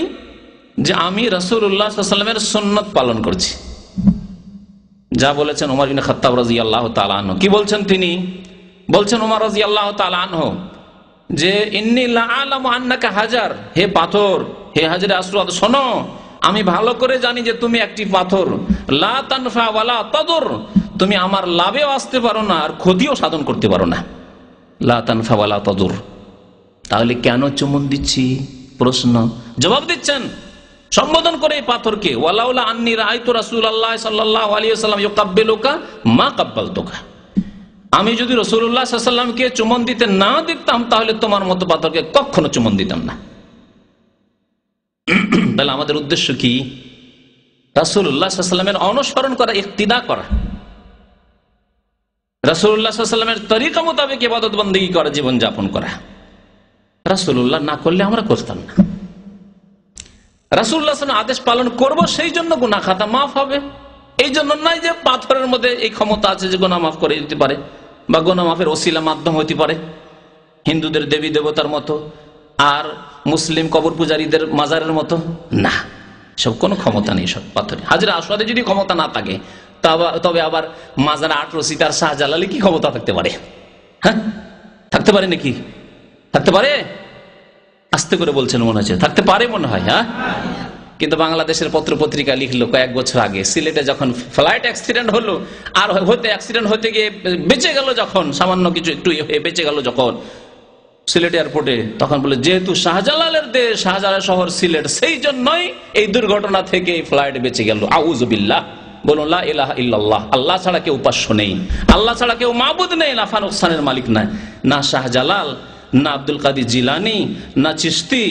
যে আমি রাসূলুল্লাহ সাল্লাল্লাহু আলাইহি ওয়াসাল্লামের সুন্নাত পালন করছি। যা বলেছেন ওমর ইবনে খাত্তাব রাদিয়াল্লাহু তাআলা আনহু। কি বলছেন তিনি? বলছেন ওমর রাদিয়াল্লাহু তাআলা আনহু যে ইন্নী লা আ'লামু আন্নাকা হাজার, হে পাথর, হে হাজরে আসওয়াদ, শোনো, আমি ভালো করে জানি যে তুমি একটি পাথর। লা তানফা ওয়ালা তাদুর, তুমি আমার লাভেও আসতে পারো না আর ক্ষতিও সাধন করতে পারো না। লা তানফা ওয়ালা তাদুর। তাহলে কেন চুমন দিচ্ছি? প্রশ্ন। জবাব দিচ্ছেন সম্বোধন করে এই পাথরকে, ওয়ালাউলা আন্নী রাআইতু রাসূলুল্লাহ সাল্লাল্লাহু আলাইহি ওয়াসাল্লাম ইউকাব্বিলুকা মা কাব্বালতুকা। আমি যদি রাসূলুল্লাহ সাল্লাল্লাহু আলাইহি ওয়াসাল্লামকে চুমন দিতে না দিতাম তাহলে তোমার মতো পাথরকে কখনো চুমন দিতাম না। তাহলে আমাদের উদ্দেশ্য কি? রাসূলুল্লাহ সাল্লাল্লাহু আলাইহি ওয়াসাল্লামের অনুসরণ করা, ইক্তিদা করা, রাসূলুল্লাহ সাল্লাল্লাহু আলাইহি ওয়াসাল্লামের তরিকা মোতাবেক ইবাদত বন্দেগী করা, জীবন যাপন করা। রাসূলুল্লাহ না করলে আমরা করতাম না। রাসূলুল্লাহ সাল্লাল্লাহু আলাইহি ওয়াসাল্লাম আদেশ পালন করব, সেই জন্য গুনাহ খাতা মাফ হবে। এই জন্য নয় যে পাথরের মধ্যে এই ক্ষমতা আছে যে গুনাহ মাফ করে দিতে পারে বা গুনাহ মাফের ওসিলা মাধ্যম হতে পারে, হিন্দুদের দেবী দেবতার মতো আর মুসলিম কবর পূজারীদের মাজারের মতো না। সব কোনো ক্ষমতা নেই সব পাথরে। হাজরে আসওয়াদে যদি ক্ষমতা না থাকে তবে আবার মাজারে 8 রসিতার শাহজালালে কি ক্ষমতা থাকতে পারে? হ্যাঁ, থাকতে পারে নাকি? থাকতে পারে? আস্তে করে বলছেন, মনে হচ্ছে থাকতে পারে, মনে হয়। হ্যাঁ, কিন্তু বাংলাদেশের পত্র পত্রিকা লিখলো কয়েক বছর আগে সিলেটে যখন ফ্লাইট অ্যাক্সিডেন্ট হলো, আর অ্যাক্সিডেন্ট হতে গিয়ে বেঁচে গেল, যখন সামান্য কিছু একটু বেঁচে গেল যখন সিলেট এয়ারপোর্টে, তখন বলে যেহেতু শাহজালালের দেশ, শাহজালাল শহর সিলেট, সেই জন্যই এই দুর্ঘটনা থেকে ফ্লাইট বেঁচে গেল। আউযু বিল্লাহ। বলুন লা ইলাহা ইল্লাল্লাহ। আল্লাহ ছাড়া কেউ উপাস্য নেই, আল্লাহ ছাড়া কেউ মাবুদ নেই, নাফা নুকসানের মালিক নাই। না শাহজালাল, না আব্দুল কাদের জিলানী, না চিশতি,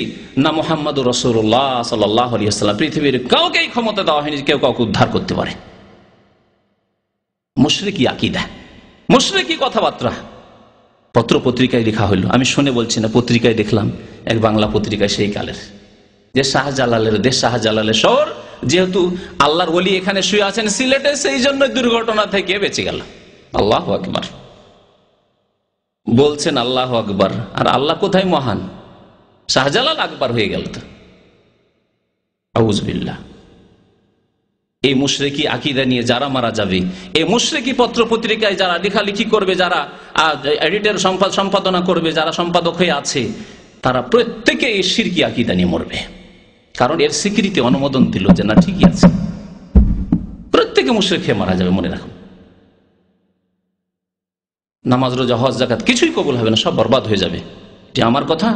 না মুহাম্মদুর রাসূলুল্লাহ সাল্লাল্লাহু আলাইহি ওয়াসাল্লাম, পৃথিবীর কাউকেই ক্ষমতা দেওয়া হয়নি কেউ কাউকে উদ্ধার করতে পারে। মুশরিকি আকীদা, মুশরিকি কথাবার্তা পত্র পত্রিকায় লেখা হইল। আমি শুনে বলছি না, পত্রিকায় দেখলাম, এক বাংলা পত্রিকায় সেই কালের, যে শাহজালালের দেশ, শাহজালালের শহর, যেহেতু আল্লাহর ওলি এখানে শুয়ে আছেন সিলেটে, সেই জন্য দুর্ঘটনা থেকে বেঁচে গেল। আল্লাহু আকবার বলছেন, আল্লাহু আকবার। আর আল্লাহ কোথায় মহান? শাহজালাল আকবার হয়ে গেল তো। আউযু বিল্লাহ। এই মুশরিকি আকীদা নিয়ে যারা মারা যাবে, এই মুশরিকি পত্র পত্রিকায় যারা লেখালেখি করবে, যারা এডিটর সম্পাদনা করবে, যারা সম্পাদক হয়ে আছে, তারা প্রত্যেকে এই শিরকি আকীদা নিয়ে মরবে। কারণ এর স্বীকৃতি, অনুমোদন দিল যে না, ঠিকই আছে। প্রত্যেকে মুশরিক হয়ে মারা যাবে, মনে রাখুন। নামাজ, রোজা, হজ, যাকাত কিছুই কবুল হবে না, সব বরবাদ হয়ে যাবে। এটি আমার কথা।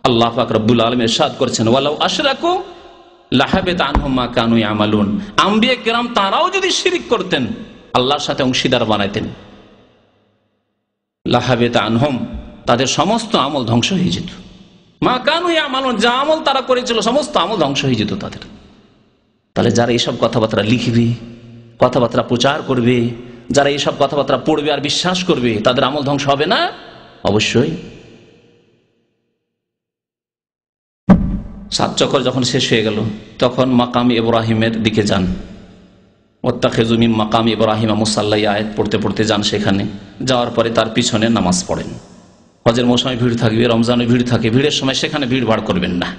আল্লাহ পাক রব্বুল আলামিন ইরশাদ করেছেন, ওয়ালাউ আশরাকু লাহাবিতা আনহুম মা কানু ইয়ামালুন। আম্বিয়া কিরাম তারাও যদি শিরক করতেন, আল্লাহর সাথে অংশীদার বানাইতেন, লাহাবিতা আনহুম, তাদের সমস্ত আমল ধ্বংস হয়ে যেত। মা কানু ইয়ামালুন, যা আমল তারা করেছিল সমস্ত আমল ধ্বংস হয়ে যেত তাদের। তাহলে যারা এইসব কথাবার্তা লিখবে, কথাবার্তা প্রচার করবে, যারা এইসব কথাবার্তা পড়বে আর বিশ্বাস করবে, তাদের আমল ধ্বংস হবে না? অবশ্যই। 7 চক্কর যখন শেষ হয়ে গেল, তখন মাকাম ইব্রাহিমের দিকে যান। ওয়াত্তাখিযু মিন মাকাম ইব্রাহিম মুসাল্লা, আয়াত পড়তে পড়তে যান সেখানে। যাওয়ার পরে তার পিছনে নামাজ পড়েন। হজের মৌসুমে ভিড় থাকবে, রমজানে ভিড় থাকে, ভিড়ের সময় সেখানে ভিড় ভাড় করবেন না।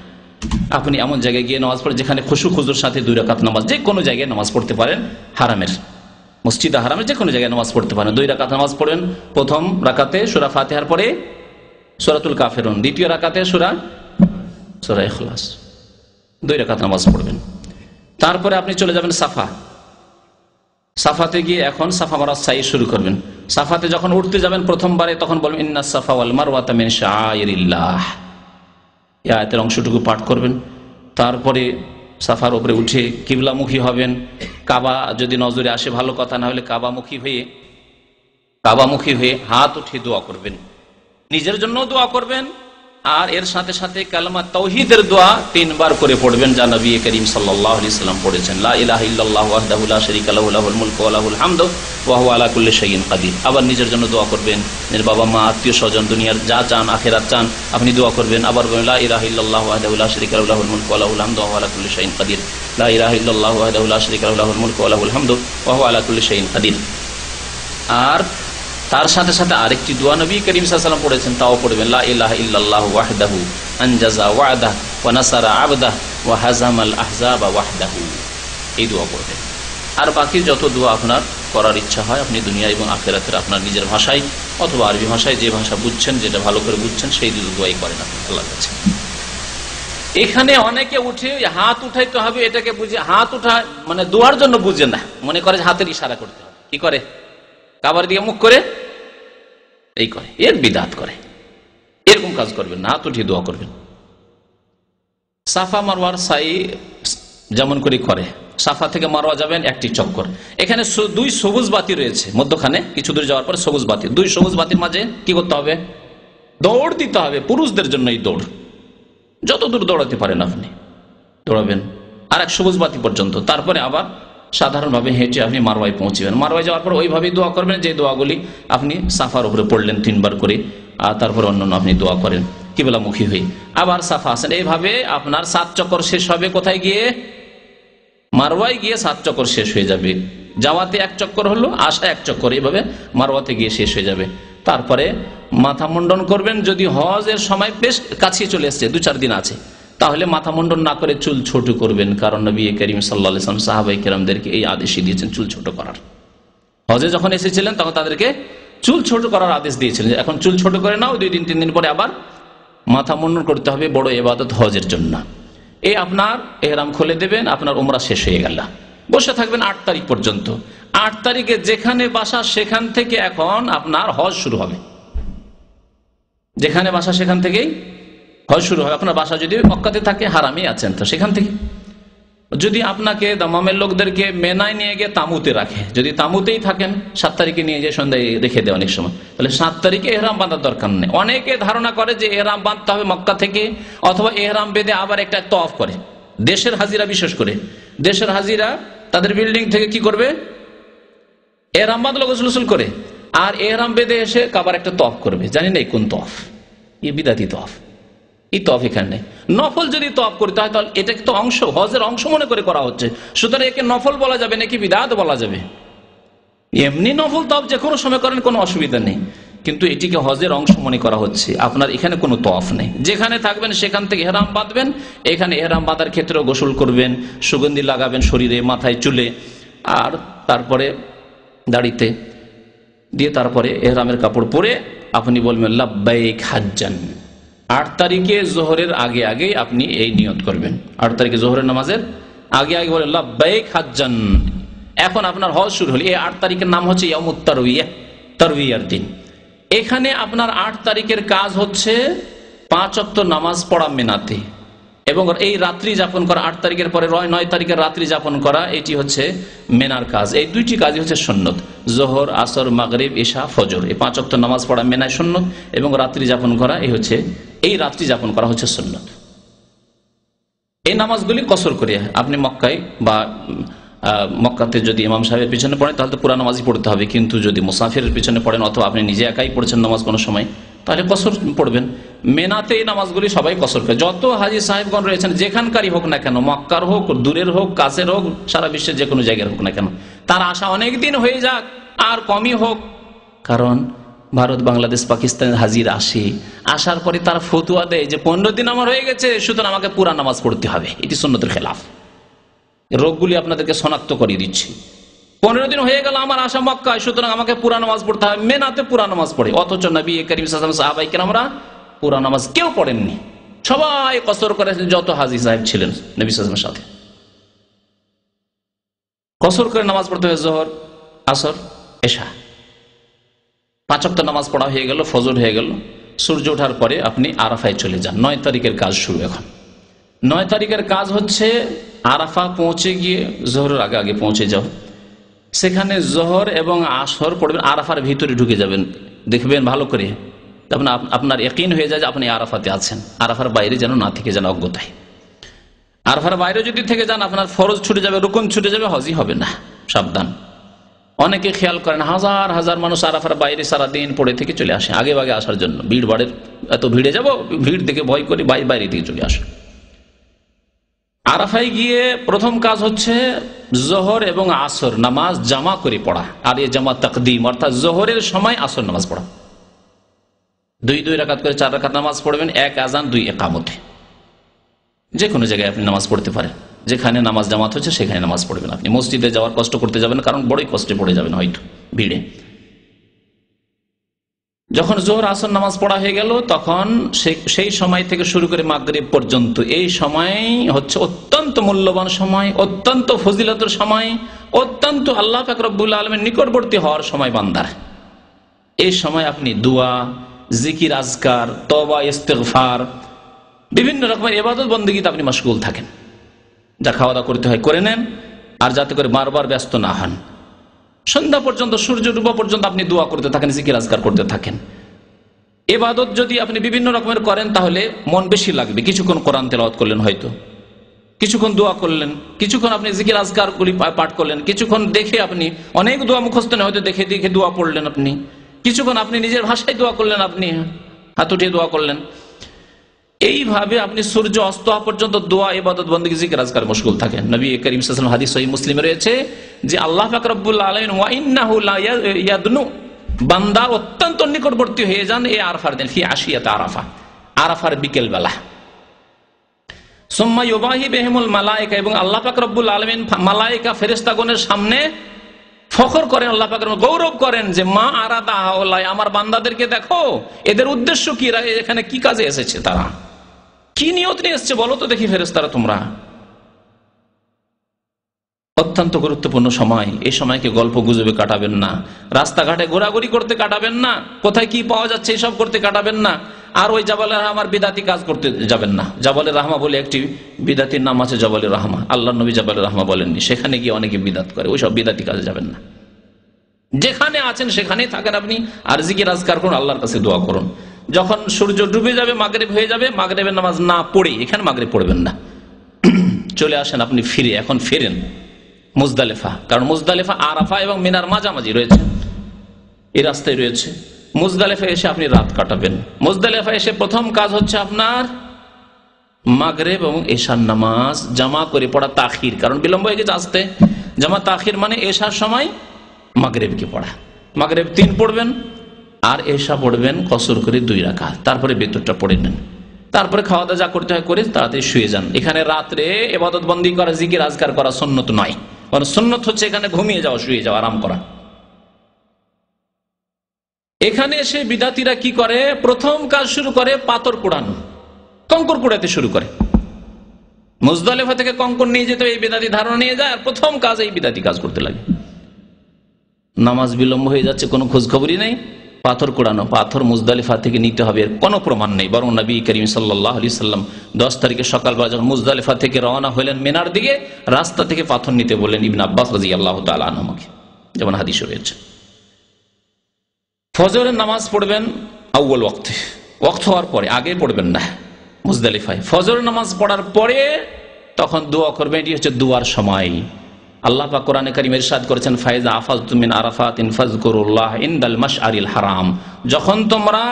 আপনি এমন জায়গায় গিয়ে নামাজ পড়ে যেখানে খুশু খুজুর সাথে 2 রাকাত নামাজ, যে কোনো জায়গায় নামাজ পড়তে পারেন। হারামের, মসজিদে হারামের যে কোনো জায়গায় নামাজ পড়তে পারেন। 2 রাকাত নামাজ পড়েন। প্রথম রাকাতে সূরা ফাতিহার পরে সূরাতুল কাফিরুন, দ্বিতীয় রাকাতে সূরা সূরা ইখলাস, 2 রাকাত নামাজ পড়বেন। তারপরে আপনি চলে যাবেন সাফাতে গিয়ে এখন সাফা মারার সাই শুরু করবেন। সাফাতে যখন উঠতে যাবেন প্রথমবারে তখন বলবেন ইন্নাস সাফা ওয়াল মারওয়াতা মিন শাআইরিল্লাহ, এই আয়াতের অংশটুকু পাঠ করবেন। তারপরে সাফার উপরে উঠে কিবলামুখী হবেন। কাবা যদি নজরে আসে ভালো কথা, না হলে কাবামুখী হয়ে হাত উঠিয়ে দোয়া করবেন, নিজের জন্য দোয়া করবেন। আর এর সাথে সাথে কালেমা তাওহীদের দোয়া 3 বার করে পড়বেন, যা নবী করিম সাল্লাল্লাহু আলাইহি সাল্লাম পড়েছেন, লা ইলাহা ইল্লাল্লাহু ওয়াহদাহু লা শারীকা লাহু লাহুল মুলকু ওয়া লাহুল হামদু ওয়া হুয়া আলা কুল্লি শাইইন কাদির। আবার নিজের জন্য দোয়া করবেন, নিজের বাবা মা আত্মীয় স্বজন দুনিয়ার যা চান আখিরাত চান আপনি দোয়া করবেন। আবার বলবেন লা ইলাহা ইল্লাল্লাহু ওয়াহদাহু লা শারীকা লাহু লাহুল মুলকু ওয়া লাহুল হামদু ওয়া হুয়া আলা কুল্লি শাইইন কাদির, লা ইলাহা ইল্লাল্লাহু ওয়াহদাহু লা শারীকা লাহু লাহুল মুলকু ওয়া লাহুল হামদু ওয়া হুয়া আলা কুল্লি শাইইন কাদির। আর তার সাথে সাথে আরেকটি দোয়া নবী করিম সাল্লাল্লাহু আলাইহি ওয়াসাল্লাম পড়েছেন, তাও পড়বেন, লা ইলাহা ইল্লাল্লাহু ওয়াহদাহু আনজাযা ওয়া'দাহু ওয়া নাসারা 'আবদাহু ওয়া হাযামাল আহযাবা ওয়াহদাহু। এই দোয়া পড়বেন। আর বাকি যত দোয়া আপনার করার ইচ্ছা হয় আপনি দুনিয়া এবং আখিরাতের আপনার নিজের ভাষায় অথবা আরবি ভাষায়, যে ভাষা বুঝছেন, যেটা ভালো করে বুঝছেন, সেই দোয়াই করেন আপনি আল্লাহর কাছে। এখানে অনেকে উঠে হাত উঠাইতে হবে, এটাকে বুঝে হাত উঠা মানে দোয়ার জন্য বুঝে না, মনে করে হাতের ইশারা করতে হবে। কি করে? কাবার দিকে মুখ করে এই করে, এর বিদআত করে। এরকম কাজ করবেন না, হাত উঠিয়ে দোয়া করবেন। সাফা মারওয়ার সাই যেমন করে সাফা থেকে মারওয়া যাবেন 1টি চক্কর। এখানে 2 সবুজ বাতি রয়েছে মধ্যখানে, কিছু দূর যাওয়ার পরে সবুজ বাতি, 2 সবুজ বাতির মাঝে কি করতে হবে? দৌড় দিতে হবে। পুরুষদের জন্য এই দৌড়, যত দূর দৌড়াতে পারেন আপনি দৌড়াবেন আর 1 সবুজ বাতি পর্যন্ত। তারপরে আবার সাধারণভাবে হেঁটে আপনি মারওয়ায় পৌঁছবেন। মারওয়ায় যাওয়ার পর ওইভাবেই দোয়া করবেন যে দোয়াগুলি আপনি সাফার উপরে পড়লেন 3 বার করে, আর তারপর অন্যান্য আপনি দোয়া করেন কিবলামুখী হয়ে। আবার সাফা আসেন, এইভাবে আপনার 7 চক্কর শেষ হবে। কোথায় গিয়ে? মারওয়ায় গিয়ে 7 চক্কর শেষ হয়ে যাবে। যাওয়াতে 1 চক্কর হলো, আসা 1 চক্কর, এইভাবে মারওয়াতে গিয়ে শেষ হয়ে যাবে। তারপরে মাথা মুন্ডন করবেন। যদি হজের সময় বেশ কাছে চলে এসছে, 2-4 দিন আছে, তাহলে মাথা মুন্ডন না করে চুল ছোট করবেন, কারণ নবী করিম সাল্লাল্লাহু আলাইহি ওয়াসাল্লাম সাহাবায়ে কেরামদেরকে এই আদেশই দিয়েছেন চুল ছোট করার। হজে যখন এসেছিলেন তখন তাদেরকে চুল ছোট করার আদেশ দিয়েছিলেন, এখন চুল ছোট করে নাও, 2 দিন 3 দিন পরে আবার মাথা মুন্ডন করতে হবে, বড় ইবাদত হজের জন্য। এই আপনার ইহরাম খুলে দেবেন, আপনার উমরা শেষ হয়ে গেল। বসে থাকবেন 8 তারিখ পর্যন্ত। 8 তারিখে যেখানে বাসা সেখান থেকে এখন আপনার হজ শুরু হবে। যেখানে বাসা সেখান থেকেই হজ শুরু হবে। আপনার বাসা যদি মক্কাতে থাকে, হারামে আছেন, তো সেখান থেকে। যদি আপনাকে দামামের লোকদেরকে মেনায় নিয়ে গিয়ে তাঁবুতে রাখে, যদি তাঁবুতেই থাকেন, 7 তারিখে নিয়ে গিয়ে সন্ধ্যায় রেখে দেয় অনেক সময়, তাহলে 7 তারিখে এহরাম বাঁধার দরকার নেই। অনেকে ধারণা করে যে এহরাম বাঁধতে হবে মক্কা থেকে, অথবা এহরাম বেঁধে আবার একটা তওয়াফ করে। দেশের হাজিরা, বিশেষ করে দেশের হাজিরা তাদের বিল্ডিং থেকে কি করবে? এহরাম বাঁধলো গোসল করে, আর এহরাম বেঁধে এসে আবার একটা তওয়াফ করবে। জানি না কোন তওয়াফ, এই বিদাতি তওয়াফ। এই তওয়াফ এখানে নেই। নফল যদি তওয়াফ করতে হয় তাহলে এটা তো অংশ, হজের অংশ মনে করে করা হচ্ছে, সুতরাং একে নফল বলা যাবে নাকি বিদআত বলা যাবে? এমনি নফল তওয়াফ যে কোনো সময় করেন, কোনো অসুবিধা নেই, কিন্তু এটিকে হজের অংশ মনে করা হচ্ছে। আপনার এখানে কোনো তওয়াফ নেই। যেখানে থাকবেন সেখান থেকে ইহরাম বাঁধবেন। এখানে ইহরাম বাঁধার ক্ষেত্রেও গোসল করবেন, সুগন্ধি লাগাবেন শরীরে, মাথায়, চুলে, আর তারপরে দাড়িতে দিয়ে, তারপরে ইহরামের কাপড় পরে আপনি বলবেন লাব্বাইক হাজ্জান। 8 তারিখে জোহরের আগে আগে আপনি এই নিয়ত করবেন। 8 তারিখে জোহরের নামাজের আগে আগে বলেন লাব্বাইক হাজ্জান। এখন আপনার হজ শুরু হল। এই 8 তারিখের নাম হচ্ছে ইয়ামুত তারউইয়া, তারউইয়ার দিন। এখানে আপনার 8 তারিখের কাজ হচ্ছে 5 ওয়াক্ত নামাজ পড়া মিনাতে, এবং এই রাত্রি যাপন করা। 8 তারিখের পরে 9 তারিখের রাত্রি যাপন করা, এটি হচ্ছে মেনার কাজ। এই 2টি কাজই হচ্ছে সুন্নত। জোহর, আসর, মাগরিব, ইশা, ফজর, এই 5 ওয়াক্ত নামাজ পড়া মেনায় সুন্নত, এবং রাত্রি যাপন করা এই রাত্রি যাপন করা হচ্ছে সুন্নত। এই নামাজগুলি কসর করে আপনি মক্কায় বা মক্কাতে যদি ইমাম সাহেবের পিছনে পড়েন তাহলে তো পুরা নামাজই পড়তে হবে, কিন্তু যদি মুসাফিরের পিছনে পড়েন অথবা আপনি নিজে একাই পড়েছেন নামাজ কোনো সময়, তাহলে কসর পড়বেন। মেনাতে এই নামাজগুলি সবাই কসর করে। যত হাজী সাহেবগণ রয়েছেন, যেখানকারই হোক না কেন, মক্কার হোক, দূরের হোক, কাছের হোক, সারা বিশ্বের যে কোনো জায়গার হোক না কেন, তার আশা অনেক দিন হয়ে যাক আর কমই হোক, কারণ ভারত, বাংলাদেশ, পাকিস্তানের হাজির আসার পরে তারা ফতুয়া দেয় যে 15 দিন আমার হয়ে গেছে, সুতরাং আমাকে পুরা নামাজ পড়তে হবে। এটি সুন্নতের খেলাফ। রোগগুলি আপনাদেরকে শনাক্ত করিয়ে দিচ্ছি। 15 দিন হয়ে গেল আমার আশা মক্কায়, সুতরাং আমাকে পুরা নামাজ পড়তে হবে। মেনাতে পুরা নামাজ পড়ে, অথচ নবী করিম সাল্লাল্লাহু আলাইহি ওয়াসাল্লাম সাহাবায়ে কেরামরা পুরা নামাজ কেউ পড়েননি। সবাই কসর করেছেন, যত হাজী সাহেব ছিলেন নবী সাল্লাল্লাহু আলাইহি ওয়াসাল্লামের সাথে। কসর করে নামাজ পড়তে হয় জোহর, আসর, এশা। 5 ওয়াক্ত নামাজ পড়া হয়ে গেল, ফজর হয়ে গেল। সূর্য ওঠার পরে আপনি আরাফায় চলে যান। 9 তারিখের কাজ শুরু। এখন 9 তারিখের কাজ হচ্ছে আরাফা পৌঁছে গিয়ে জোহরের আগে আগে পৌঁছে যাও। সেখানে জোহর এবং আসর পড়বেন, আরাফার ভিতরে ঢুকে যাবেন। দেখবেন ভালো করে, আপনার ইয়াকিন হয়ে যায় যে আপনি আরাফাতে আছেন। আরাফার বাইরে যেন না থেকে যান অজ্ঞতায়। আরাফার বাইরে যদি থেকে যান আপনার ফরজ ছুটে যাবে, রুকুন ছুটে যাবে, হজই হবে না। সাবধান। অনেকে খেয়াল করেন, হাজার হাজার মানুষ আরাফার বাইরে সারাদিন পড়ে থেকে চলে আসে আগে ভাগে আসার জন্য। ভিড় বাড়ের, এত ভিড়ে যাব, ভিড় দেখে ভয় করে বাইরে থেকে চলে আসে। আরাফায় গিয়ে প্রথম কাজ হচ্ছে জোহর এবং আসর নামাজ জামা করে পড়া। আর এই জামা তাকদিম, অর্থাৎ জোহরের সময় আসর নামাজ পড়া। 2 রাকাত করে 4 রাকাত নামাজ পড়বেন, 1 আযান 2 ইকামতে। যে কোনো জায়গায় আপনি নামাজ পড়তে পারেন, যেখানে নামাজ জামাত হচ্ছে সেখানে নামাজ পড়বেন। আপনি মসজিদে যাওয়ার কষ্ট করতে যাবেন, কারণ বড়ই কষ্টে পড়ে যাবেন হয়তো ভিড়ে। যখন জোহর আসর নামাজ পড়া হয়ে গেল, তখন সেই সময় থেকে শুরু করে মাগরিব পর্যন্ত এই সময় হচ্ছে অত্যন্ত মূল্যবান সময়, অত্যন্ত ফজিলতের সময়, অত্যন্ত আল্লাহ পাক রব্বুল আলামিনের নিকটবর্তী হওয়ার সময় বান্দার। এই সময় আপনি দোয়া, জিকির, আজকার, তওবা, ইস্তিগফার, বিভিন্ন রকমের ইবাদত বন্দেগীতে আপনি মশগুল থাকেন। যা খাওয়া দাওয়া করতে হয় করে নেন, আর যাতে করে বারবার ব্যস্ত না হন। সন্ধ্যা পর্যন্ত, সূর্য ডুবা পর্যন্ত আপনি দোয়া করতে থাকেন, জিকির আজকার করতে থাকেন। ইবাদত যদি আপনি বিভিন্ন রকমের করেন তাহলে মন বেশি লাগবে। কিছুক্ষণ কোরআন তেলাওয়াত করলেন, হয়তো কিছুক্ষণ দোয়া করলেন, কিছুক্ষণ আপনি জিকির আজকারগুলি পাঠ করলেন, কিছুক্ষণ দেখে আপনি অনেক দোয়া মুখস্থ নেই, হয়তো দেখে দেখে দোয়া পড়লেন আপনি, কিছুক্ষণ আপনি নিজের ভাষায় দোয়া করলেন, আপনি হাত উঠিয়ে দোয়া করলেন। এইভাবে আপনি সূর্য অস্ত হওয়া পর্যন্ত দোয়া, ইবাদত, বন্দেগী, জিকির আজকার মশগুল থাকেন। নবী করিম সাল্লাল্লাহু আলাইহি ওয়াসাল্লাম হাদিস সহিহ মুসলিমে রয়েছে যে আল্লাহ পাক রব্বুল আলামিন ওয়া ইন্নাহু লা ইয়াদনু, বান্দা অত্যন্ত নিকটবর্তী হয়ে যান এই আরাফার দিন, ফি আশিয়াত আরাফা, আরাফার বিকেল বেলা। সুম্মা ইউবাহি বিহিমুল মালায়েকা, এবং আল্লাহ পাক রব্বুল আলামিন মালায়েকা ফেরেশতাগণের সামনে ফখর করেন, আল্লাহ পাক গৌরব করেন যে মা আরাদা হাওলাই, আমার বান্দাদেরকে দেখো, এদের উদ্দেশ্য কি, এখানে কি কাজে এসেছে, তারা কি নিয়ত নিয়ে এসেছে বলো তো দেখি ফেরেশতারা তোমরা। অত্যন্ত গুরুত্বপূর্ণ সময়। এই সময়কে গল্প গুজবে কাটাবেন না, রাস্তাঘাটে ঘোরাঘুরি করতে কাটাবেন না, কোথায় কি পাওয়া যাচ্ছে এসব করতে কাটাবেন না। আর ওই জাবালের রাহমার বিদাতি কাজ করতে যাবেন না। জাবালের রাহমা বলে একটি বিদাতির নাম আছে, জাবালের রাহমা। আল্লাহ নবী জাবালের রাহমা বলেননি, সেখানে গিয়ে অনেকে বিদাত করে, ওইসব বিদাতি কাজে যাবেন না। যেখানে আছেন সেখানেই থাকেন আপনি, আর জিকির আজকার করুন, আল্লাহর কাছে দোয়া করুন। যখন সূর্য ডুবে যাবে, মাগরিব হয়ে যাবে, মাগরিবের নামাজ না পড়ে, এখানে মাগরিব পড়বেন না, চলে আসেন আপনি ফিরে। এখন ফেরেন মুজদালিফা, কারণ মুজদালিফা আরাফা এবং মিনার মাঝামাঝি রয়েছে, এই রাস্তায় রয়েছে। মুজদালিফা এসে আপনি রাত কাটাবেন। মুজদালিফা এসে প্রথম কাজ হচ্ছে আপনার মাগরিব এবং এশার নামাজ জামা করে পড়া, তাখির, কারণ বিলম্ব হয়ে গেছে আসতে। জামা তাখির মানে এশার সময় মাগরিবকে পড়া। মাগরিব 3 পড়বেন, আর এশা পড়বেন কসর করে 2 রাকাত, তারপরে বেতরটা পড়ে নেন, তারপরে খাওয়া দাওয়া যা করতে হয় করে তাড়াতাড়ি শুয়ে যান। এখানে রাত্রে ইবাদত বন্দি করা, জিকির আজকার করা সুন্নত নয়, কারণ সুন্নত হচ্ছে এখানে ঘুমিয়ে যাওয়া, শুয়ে যাওয়া, আরাম করা। এখানে এসে বিদাতিরা কি করে, প্রথম কাজ শুরু করে পাথর কুড়ানো, কঙ্কর কুড়াতে শুরু করে। মুজদালিফা থেকে কঙ্কর নিয়ে যেতে এই বিদাতি ধারণা নিয়ে যায়, আর প্রথম কাজ এই বিদাতি কাজ করতে লাগে। নামাজ বিলম্ব হয়ে যাচ্ছে, কোনো খোঁজ খবরই নেই, পাথর কুড়ানো। পাথর মুজদালিফা থেকে নিতে হবে এর কোনো প্রমাণ নেই, বরং নবী করিম সাল্লাল্লাহু আলাইহি সাল্লাম 10 তারিখে সকালবেলা যখন মুজদালিফা থেকে রওনা হলেন মিনার দিকে, রাস্তা থেকে পাথর নিতে বললেন ইবনে আব্বাস রাদিয়াল্লাহু তাআলা আনহুকে, যেমন হাদিসে রয়েছে। ফজরের নামাজ পড়বেন আউয়াল ওয়াক্তে, ওয়াক্ত হওয়ার পরে, আগে পড়বেন না মুজদালিফায়। ফজরের নামাজ পড়ার পরে তখন দোয়া করবেন, এটি হচ্ছে দোয়ার সময়। আল্লাহ পাক কোরআনে কারীমে ইরশাদ করেছেন ফাইজা আফাজতুম মিন আরাফাতিন ফাযকুরুল্লাহ ইনদাল মাশআরিল হারাম, যখন তোমরা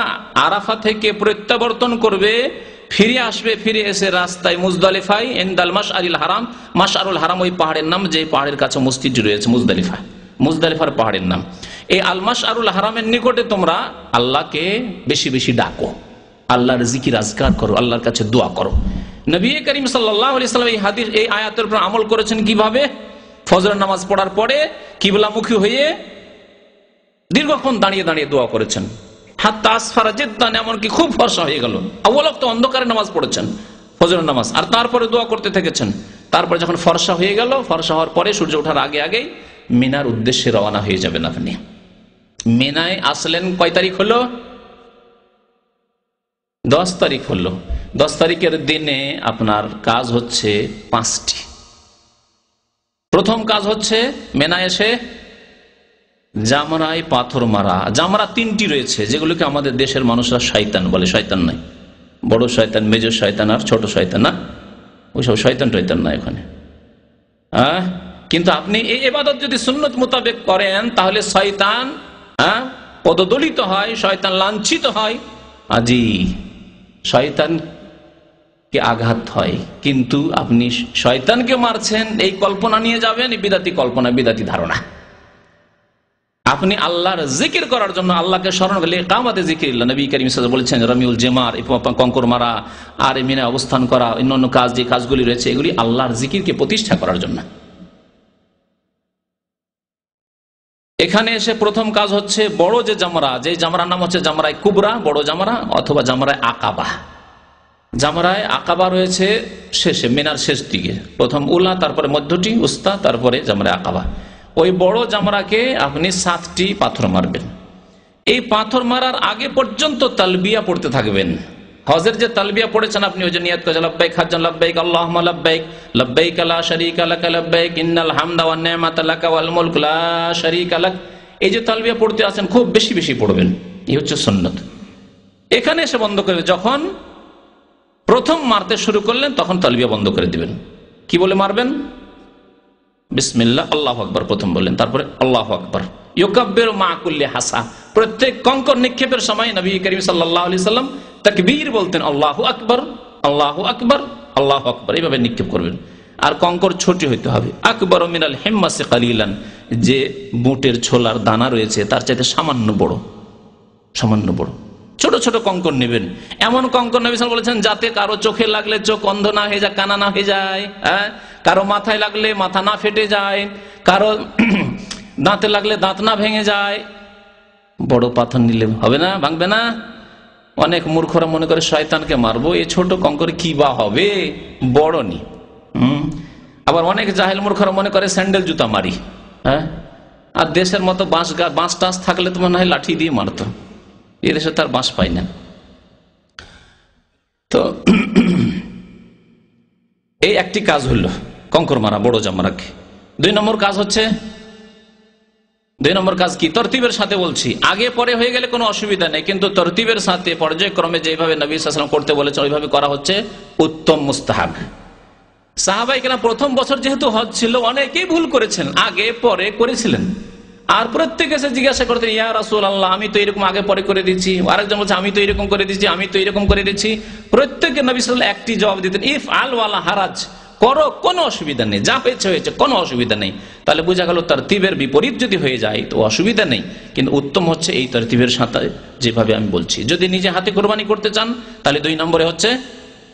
আরাফা থেকে প্রত্যাবর্তন করবে, ফিরে আসবে, ফিরে এসে রাস্তায় মুজদালিফায় ইনদাল মাশআরিল হারাম, মাশআরুল হারাম ওই পাহাড়ের নাম যে পাহাড়ের কাছে মসজিদ রয়েছে মুজদালিফা, মুজদালিফার পাহাড়ের নাম। এই আল মাশআরুল হারামের নিকটে তোমরা আল্লাহকে বেশি বেশি ডাকো, আল্লাহর জিকির আজকার করো, আল্লাহর কাছে দোয়া করো। নবী করিম সাল্লাল্লাহু আলাইহি সাল্লাম এই হাদিস, এই আয়াতের উপর আমল করেছেন কিভাবে? ফজরের নামাজ পড়ার পরে কিবলামুখী হয়ে দীর্ঘক্ষণ দাঁড়িয়ে দাঁড়িয়ে দোয়া করেছেন, হাত্তা আসফারা জিদ্দান, এমনকি খুব ফর্সা হয়ে গেল। আউয়াল ওয়াক্ত অন্ধকারে নামাজ পড়েছেন, ফজরের নামাজ, আর তারপরে দোয়া করতে থেকেছেন। তারপরে যখন ফর্সা হয়ে গেল, ফর্সা হওয়ার পরে সূর্য ওঠার আগে আগেই মিনার উদ্দেশ্যে রওনা হয়ে যাবেন আপনি। মিনায় আসলেন কয় তারিখ হলো? 10 তারিখ হলো। 10 তারিখের দিনে আপনার কাজ হচ্ছে 5টি। প্রথম কাজ হচ্ছে মেনায় এসে জামরায় পাথর মারা। জামরা 3টি রয়েছে, যেগুলোকে আমাদের দেশের মানুষরা শয়তান বলে। শয়তান নাই, বড় শয়তান, মেজর শয়তান আর ছোট শয়তান, না ওইসব শয়তান টয়তান না এখানে। কিন্তু আপনি এই ইবাদত যদি সুন্নত মোতাবেক করেন, তাহলে শয়তান পদদলিত হয়, শয়তান লাঞ্ছিত হয়, আজি শয়তানকে আঘাত হয়। কিন্তু আপনি শয়তানকে মারছেন এই কল্পনা নিয়ে যাবেন, বিদাতি কল্পনা, বিদাতি ধারণা। আপনি আল্লাহর জিকির করার জন্য আল্লাহকে স্মরণ করলে কামাতে জিকিরিল্লাহ, নবী করিম সাল্লাল্লাহু আলাইহি ওয়াসাল্লাম বলেছেন রামিউল জামার, কঙ্কর মারা আর মিনায় অবস্থান করা, অন্যান্য কাজ যে কাজগুলি রয়েছে এগুলি আল্লাহর জিকিরকে প্রতিষ্ঠা করার জন্য। এখানে এসে প্রথম কাজ হচ্ছে বড় যে জামরা, যে জামরার নাম হচ্ছে জামরায়ে কুবরা, বড় জামরা, অথবা জামরায়ে আকাবা। জামরায়ে আকাবা রয়েছে শেষে, মিনার শেষ দিকে, প্রথম উলা, তারপরে মধ্যটি উস্তা, তারপরে জামরায়ে আকাবা। ওই বড় জামরাকে আপনি 7টি পাথর মারবেন। এই পাথর মারার আগে পর্যন্ত তালবিয়া পড়তে থাকবেন। হজের যে তালবিয়া পড়েছেন আপনি, ওই যে নিয়াত করেছেন লব্বাইক হাজ্জান লব্বাইক আল্লাহুম্মা লব্বাইক লব্বাইক লা শারীকা লাকা লব্বাইক ইন্নাল হামদা ওয়ান নি'মাতা লাকা ওয়াল মুলক লা শারীকা লাক, এই যে তালবিয়া পড়তে আছেন খুব বেশি বেশি পড়বেন, এই হচ্ছে সুন্নাত। এখানে এসে বন্ধ করে, যখন প্রথম মারতে শুরু করলেন তখন তালবিয়া বন্ধ করে দিবেন। কি বলে মারবেন? বিসমিল্লাহ, আল্লাহু আকবার প্রথম বললেন, তারপরে আল্লাহু আকবার। ইউকাব্বিরু মা কুল্লি হাসা, প্রত্যেক কঙ্কর নিক্ষেপের সময় নবী করিম সাল্লাল্লাহু আলাইহি সাল্লাম তাকবীর বলতেন, আল্লাহু আকবার, আল্লাহু আকবার, আল্লাহু আকবার, এইভাবে নিক্ষেপ করবেন। আর কঙ্কর ছোট হইতে হবে। আকবার মিনাল হিম্মাসি কালিলান, যে বুটের ছোলার দানা রয়েছে তার চাইতে সামান্য বড়, সামান্য বড়। ছোট ছোট কঙ্কর নেবেন, এমন কঙ্কর নবী সাল্লাল্লাহু আলাইহি ওয়াসাল্লাম বলেছেন যাতে কারো চোখে লাগলে চোখ অন্ধ না হয়ে যায়, কানা না হয়ে যায়, কারো মাথায় লাগলে মাথা না ফেটে যায়, কারো দাঁতে লাগলে দাঁত না ভেঙে যায়। বড় পাথর নিলে হবে না, ভাঙবে না। অনেক মূর্খরা মনে করে শয়তানকে মারবো, এই ছোট কঙ্কর কি বা হবে, বড় নি। আবার অনেক জাহেল মূর্খরা মনে করে স্যান্ডেল জুতা মারি। আর দেশের মতো বাঁশ টাস থাকলে তো মনে হয় লাঠি দিয়ে মারতো, এদেশে তার বাঁশ পাই না। তো এই একটি কাজ হলো কঙ্কর মারা বড় জামরাকে। 2 নম্বর কাজ হচ্ছে, 2 নম্বর কাজ কি? তরতিবের সাথে বলছি, আগে পরে হয়ে গেলে কোনো অসুবিধা নেই, কিন্তু তরতিবের সাথে পর্যায়ক্রমে যেভাবে নবী সাল্লাল্লাহু আলাইহি ওয়াসাল্লাম করতে বলেছেন ওইভাবে করা হচ্ছে উত্তম মুস্তাহাব। সাহাবায়ে কেরাম প্রথম বছর যেহেতু হজ ছিল, অনেকেই ভুল করেছেন, আগে পরে করেছিলেন। আর প্রত্যেকে এসে জিজ্ঞাসা করতেন, ইয়া রাসূলুল্লাহ আমি তো এরকম আগে পরে করে দিচ্ছি, আরেকজন বলছে আমি তো এরকম করে দিচ্ছি, আমি তো এরকম করে দিচ্ছি। প্রত্যেকে নবী সাল্লাল্লাহু আলাইহি ওয়াসাল্লাম একটি জবাব দিতেন, ইফআল ওয়ালা হারাজ, করো, কোনো অসুবিধা নেই, যা হয়েছে হয়েছে, কোনো অসুবিধা নেই। তাহলে বোঝা গেল তরতিবের বিপরীত যদি হয়ে যায় তো অসুবিধা নেই, কিন্তু উত্তম হচ্ছে এই তরতিবের সাথে যেভাবে আমি বলছি। যদি নিজে হাতে কোরবানি করতে চান তাহলে 2 নম্বরে হচ্ছে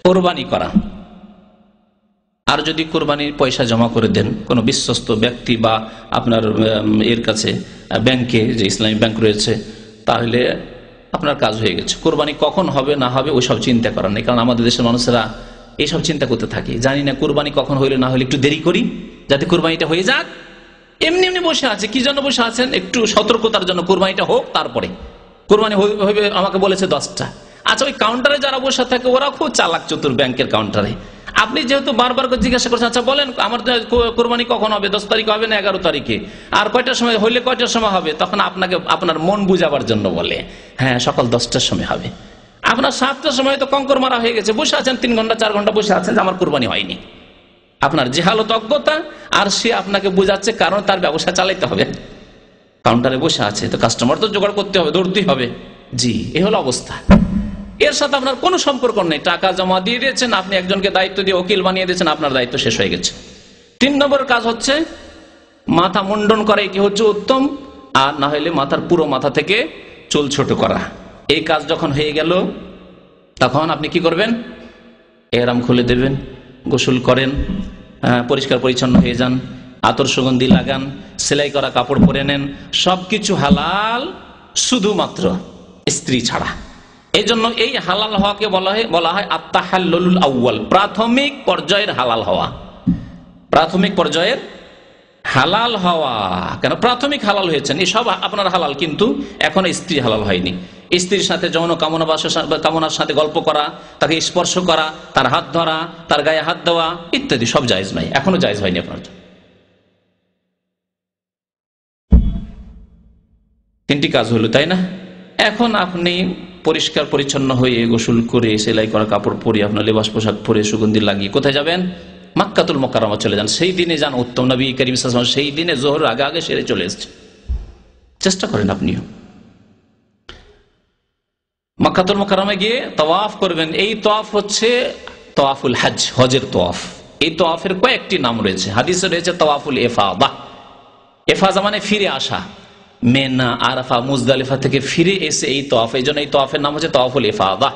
কোরবানি করা। আর যদি কোরবানির পয়সা জমা করে দেন কোনো বিশ্বস্ত ব্যক্তি বা আপনার এর কাছে, ব্যাংকে, যে ইসলামী ব্যাংক রয়েছে, তাহলে আপনার কাজ হয়ে গেছে। কোরবানি কখন হবে না হবে ওইসব চিন্তা করার নেই, কারণ আমাদের দেশের মানুষেরা এইসব চিন্তা করতে থাকে, জানি না কোরবানি কখন হইলে না হলে একটু দেরি করি যাতে কোরবানিটা হয়ে যাক। এমনি এমনি বসে আছে, কি জন্য বসে আছেন? একটু সতর্কতার জন্য, কোরবানিটা হোক তারপরে। কোরবানি হইবে আমাকে বলেছে 10টা। আচ্ছা, ওই কাউন্টারে যারা বসে থাকে ওরা খুব চালাক চতুর, ব্যাংকের কাউন্টারে। আপনি যেহেতু বারবার করে জিজ্ঞাসা করছেন, আচ্ছা বলেন আমার কোরবানি কখন হবে, 10 তারিখ হবে না 11 তারিখে, আর কয়টার সময় হইলে কয়টার সময় হবে, তখন আপনাকে আপনার মন বুঝাবার জন্য বলে হ্যাঁ সকাল 10টার সময় হবে। আপনার 7টার সময় তো কঙ্কর মারা হয়ে গেছে, বসে আছেন 3 ঘন্টা 4 ঘন্টা বসে আছেন যে আমার কোরবানি হয়নি। আপনার জেহালত, অজ্ঞতা, আর সে আপনাকে বুঝাচ্ছে কারণ তার ব্যবসা চালাইতে হবে, কাউন্টারে বসে আছে, তো কাস্টমার তো জোগাড় করতে হবে, দৌড়তেই হবে। জি, এই হলো অবস্থা। এর সাথে আপনার কোনো সম্পর্ক নেই, টাকা জমা দিয়ে দিয়েছেন, আপনি একজনকে দায়িত্ব দিয়ে উকিল বানিয়ে দিয়েছেন, আপনার দায়িত্ব শেষ হয়ে গেছে। 3 নম্বর কাজ হচ্ছে মাথা মুন্ডন করা, এটি হচ্ছে উত্তম। আর না হলে মাথার পুরো মাথা থেকে চুল ছোট করা। এই কাজ যখন হয়ে গেল তখন আপনি কি করবেন? এহরাম খুলে দেবেন, গোসল করেন, পরিষ্কার পরিচ্ছন্ন হয়ে যান, আতর সুগন্ধি লাগান, সেলাই করা কাপড় পরে নেন, সবকিছু হালাল। শুধুমাত্র স্ত্রী ছাড়া। এই জন্য এই হালাল হওয়াকে বলা হয় আত-তাহাল্লুল আউয়াল, প্রাথমিক পর্যায়ের হালাল হওয়া। প্রাথমিক পর্যায়ের হালাল হওয়া, কেন প্রাথমিক হালাল হয়েছেন, এসব আপনার হালাল, কিন্তু এখনো স্ত্রী হালাল হয়নি। স্ত্রীর সাথে যৌন কামনার সাথে গল্প করা, তাকে স্পর্শ করা, তার হাত ধরা, তার গায়ে হাত দেওয়া ইত্যাদি সব জায়েজ নাই, এখনো জায়েজ হয়নি আপনার। তিনটি কাজ হলো, তাই না? এখন আপনি পরিষ্কার পরিচ্ছন্ন হয়ে গোসল করে সেলাই করা কাপড় পরে আপনার লেবাস পোশাক পরে সুগন্ধি লাগিয়ে কোথায় যাবেন? মক্কাতুল মুকাররমা চলে যান। সেই দিনে যান, উত্তম নবী করিম সাল্লাল্লাহু আলাইহি ওয়াসাল্লাম সেই দিনে যোহরের আগে আগে সেরে চলে এসেছে। চেষ্টা করেন আপনিও মক্কাতুল মুকাররমা গিয়ে তাওয়াফ করবেন। এই তাওয়াফ হচ্ছে তাওয়াফুল হজ, হজের তাওয়াফ। এই তাওয়াফের কয়েকটি নাম রয়েছে, হাদিসে রয়েছে তাওয়াফুল ইফাদা। ইফাদা মানে ফিরে আসা, মেনা, আরাফা, মুজদালিফা থেকে ফিরে এসে এই তাওয়াফ, এই জন্য এই তাওয়াফের নাম হচ্ছে তাওয়াফুল ইফাদা।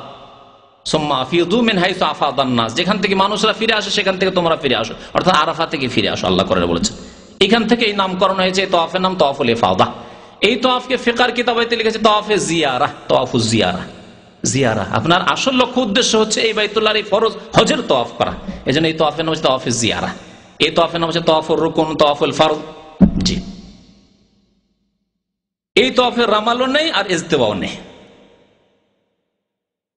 সুম্মা আফিদু মিন হাইসু আফাদান নাস, যেখান থেকে মানুষরা ফিরে আসে সেখান থেকে তোমরা ফিরে আসো, অর্থাৎ আরাফা থেকে ফিরে আসো, আল্লাহ করে বলেছেন। এখান থেকে এই নামকরণ হয়েছে এই তাওয়াফের নাম তাওয়াফুল ইফাদা। এই তাওয়াফকে ফিকর কিতাবাইতে লিখেছে তাওয়াফে জিয়ারা, তাওয়াফুজ জিয়ারা। জিয়ারা আপনার আসল লক্ষ্য উদ্দেশ্য হচ্ছে এই বাইতুল্লাহর এই ফরজ হজের তাওয়াফ করা, এজন্য এই তাওয়াফের নাম হচ্ছে তাওয়াফে জিয়ারা। এই তাওয়াফের নাম হচ্ছে তাওয়াফুর রুকুন, তাওয়াফুল ফরজ। জি, এই তাওয়াফের রামালও নেই আর ইজতিবাও নেই,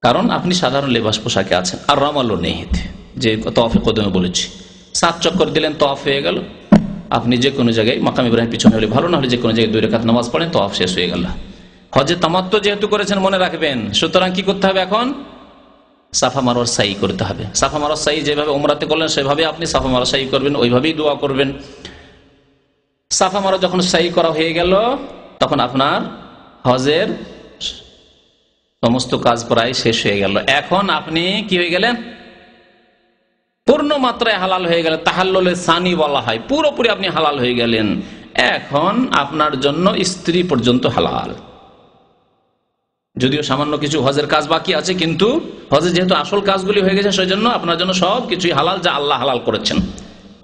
কারণ আপনি সাধারণ লেবাস পোশাকে আছেন, আর রামালও নেই এতে, যে তাওয়াফে কদমে বলেছি। 7 চক্কর দিলেন, তাওয়াফ হয়ে গেল। আপনি যে কোনো জায়গায় মাকাম ইব্রাহিম পিছনে হলে ভালো, না হলে যে কোনো জায়গায় 2 রাকাত নামাজ পড়েন, তাওয়াফ শেষ হয়ে গেল। হজে তামাত্তু যেহেতু করেছেন মনে রাখবেন, সুতরাং কি করতে হবে? এখন সাফা মারওয়ার সাই করতে হবে। সাফা মারওয়ার সাই যেভাবে উমরাতে করলেন সেভাবে আপনি সাফা মারওয়ার সাই করবেন, ওইভাবেই দোয়া করবেন। সাফা মারওয়া যখন সাই করা হয়ে গেল, তখন আপনার হজের সমস্ত কাজ প্রায় শেষ হয়ে গেল। এখন আপনি কি হয়ে গেলেন? পূর্ণ মাত্রায় হালাল হয়ে গেলেন। তাহাল্লুলে সানি বলা হয়, পুরোপুরি আপনি হালাল হয়ে গেলেন। এখন আপনার জন্য স্ত্রী পর্যন্ত হালাল, যদিও সামান্য কিছু হজের কাজ বাকি আছে, কিন্তু হজে যেহেতু আসল কাজগুলি হয়ে গেছে, সেই জন্য আপনার জন্য সব কিছুই হালাল, যা আল্লাহ হালাল করেছেন।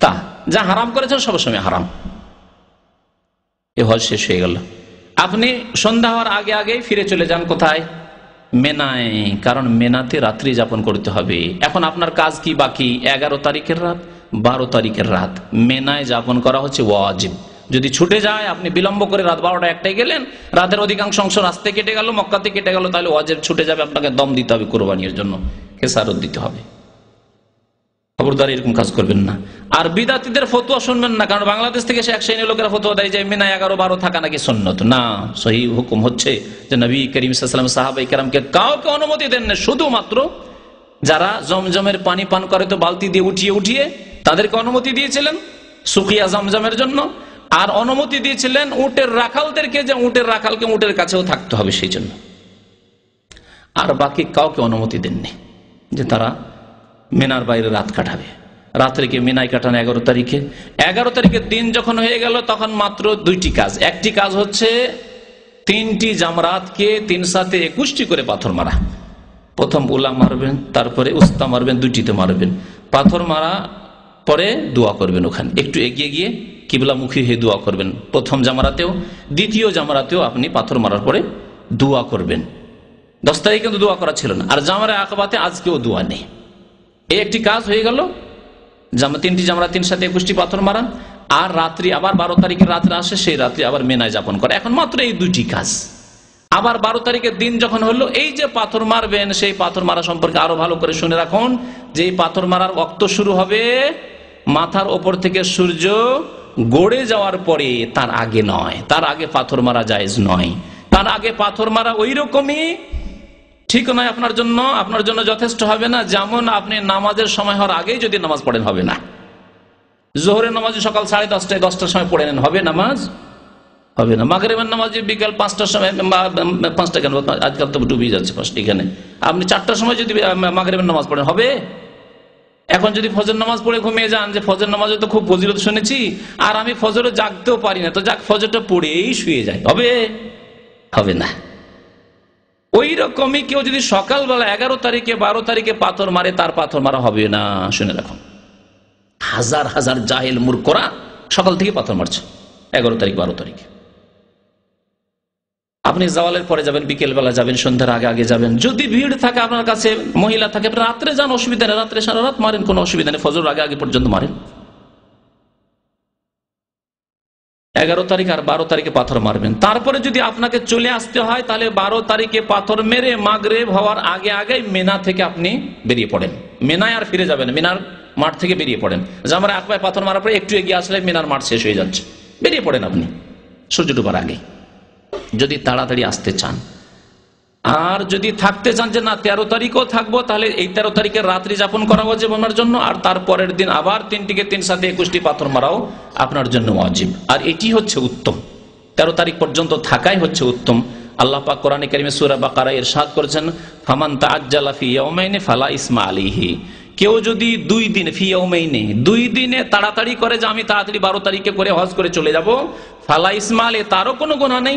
তা যা হারাম করেছেন সবসময় হারাম। এই হজ শেষ হয়ে গেল। আপনি সন্ধ্যা হওয়ার আগে আগে ফিরে চলে যান কোথায়? মেনায়, কারণ মেনাতে রাত্রি যাপন করতে হবে। এখন আপনার কাজ কি বাকি? 11 তারিখের রাত, 12 তারিখের রাত মেনায় যাপন করা হচ্ছে ওয়াজিব। যদি ছুটে যায়, আপনি বিলম্ব করে রাত 12টা 1টায় গেলেন, রাতের অধিকাংশ অংশ রাস্তায় কেটে গেল, মক্কাতে কেটে গেল, তাহলে ওয়াজিব ছুটে যাবে, আপনাকে দম দিতে হবে কোরবানির জন্য, খেসারত দিতে হবে। খবরদার এরকম কাজ করবেন না। আর বিদাতীদের ফতোয়া শুনবেন না, কারণ বাংলাদেশ থেকে সে এক শ্রেণীর লোকেরা ফতোয়া দেয় যে মিনা 11-12 থাকা নাকি সুন্নত। না, সহি হুকুম হচ্ছে যে নবী করিম সাল্লাল্লাহু আলাইহি ওয়াসাল্লাম সাহাবায়ে কেরামকে কাউকে অনুমতি দেন না, শুধুমাত্র যারা জমজমের পানি পান করে তো বালতি দিয়ে উঠিয়ে উঠিয়ে তাদেরকে অনুমতি দিয়েছিলেন সুকিয়া জমজমের জন্য, আর অনুমতি দিয়েছিলেন উটের রাখালদেরকে, যে উটের রাখালকে উটের কাছেও থাকতে হবে সেই জন্য। আর বাকি কাউকে অনুমতি দেননি যে তারা মিনার বাইরে রাত কাটাবে। রাত্রিকে মিনায় কাটানো 11 তারিখে। 11 তারিখের দিন যখন হয়ে গেল, তখন মাত্র 2টি কাজ। একটি কাজ হচ্ছে 3টি জামরাতকে 3 সাথে 21টি করে পাথর মারা। প্রথম উলা মারবেন, তারপরে উস্তা মারবেন, 2টিতে মারবেন। পাথর মারা পরে দোয়া করবেন, ওখানে একটু এগিয়ে গিয়ে কিবলামুখী হয়ে দোয়া করবেন। প্রথম জামরাতেও দ্বিতীয় জামরাতেও আপনি পাথর মারার পরে দোয়া করবেন। 10 তারিখে কিন্তু দোয়া করা ছিল না। আর জামরায়ে আকাবাতে আজকেও দোয়া নেই। এই একটি কাজ হয়ে গেল, 3টি জামরা 3 সাথে 21টি পাথর মারা। আর রাত্রি আবার 12 তারিখের রাত্রে আসে, সেই রাত্রি আবার মেনায় যাপন করে। এখন মাত্র এই 2টি কাজ। আবার 12 তারিখের দিন যখন হলো, এই যে পাথর মারবেন, সেই পাথর মারা সম্পর্কে আরো ভালো করে শুনে রাখুন যে এই পাথর মারার ওয়াক্ত শুরু হবে মাথার ওপর থেকে সূর্য গড়ে যাওয়ার পরে, তার আগে নয়। তার আগে পাথর মারা জায়েজ নয়। তার আগে পাথর মারা ওই রকমই ঠিক নয় আপনার জন্য যথেষ্ট হবে না, যেমন আপনি নামাজের সময় হওয়ার আগেই যদি নামাজ পড়েন হবে না। জোহরের নামাজ সকাল 10:30টায় 10টার সময় পড়ে নেন, হবে নামাজ? হবে না। মাগরিবের নামাজ বিকাল 5টার সময়, 5টা কেন, আজকাল তো ডুবিয়ে যাচ্ছে 5টা, এখানে আপনি 4টার সময় যদি মাগরিবের নামাজ পড়েন হবে? এখন যদি ফজর নামাজ পড়ে ঘুমিয়ে যান, যে ফজর নামাজে তো খুব ফজিলত শুনেছি, আর আমি ফজরে জাগতেও পারি না, তো যাক ফজরটা পড়েই শুয়ে যায়, হবে? হবে না। ওই রকমই কেউ যদি সকালবেলা 11 তারিখে 12 তারিখে পাথর মারে, তার পাথর মারা হবে না। শুনে রাখুন, হাজার হাজার জাহেল মূর্খরা সকাল থেকে পাথর মারছে 11 তারিখ 12 তারিখে। আপনি জাওয়ালের পরে যাবেন, বিকেলবেলা যাবেন, সন্ধ্যার আগে আগে যাবেন। যদি ভিড় থাকে আপনার কাছে, মহিলা থাকে, রাত্রে যান, অসুবিধা নেই, রাত্রে সারা রাত মারেন, কোনো অসুবিধা নেই, ফজর আগে আগে পর্যন্ত মারেন। 11 তারিখ আর 12 তারিখে পাথর মারবেন। তারপরে যদি আপনাকে চলে আসতে হয় তাহলে 12 তারিখে পাথর মেরে মাগরিব হওয়ার আগে আগে মিনা থেকে আপনি বেরিয়ে পড়েন। মিনায় আর ফিরে যাবেন, মিনার মাঠ থেকে বেরিয়ে পড়েন। যে আমরা এক পায়ে পাথর মারার পরে একটু এগিয়ে আসলে মিনার মাঠ শেষ হয়ে যাচ্ছে, বেরিয়ে পড়েন আপনি সূর্য ডোবার আগে, যদি তাড়াতাড়ি আসতে চান। আর যদি থাকতে চান যে না 13 তারিখও থাকবো, তাহলে এই 13 তারিখের রাত্রি যাপন করা ওয়াজিব আপনার জন্য, আর তারপরের দিন আবার 3টিকে 3 সাথে 21টি পাথর মারাও আপনার জন্য ওয়াজিব। আর এটি হচ্ছে উত্তম, 13 তারিখ পর্যন্ত থাকাই হচ্ছে উত্তম। আল্লাহ পাক কোরআনে কারিমে সূরা বাকারায় ইরশাদ করেছেন, ফামান তাআজ্জালা ফি ইয়াওমাইনি ফালা ইসমা আলাইহি। কেউ যদি 2 দিন, ফি ইয়াওমাইনি 2 দিনে তাড়াতাড়ি করে যে আমি তাড়াতাড়ি 12 তারিখে করে হজ করে চলে যাব, ফালা ইসমা আলাইহি, তারও কোনো গুনাহ নেই।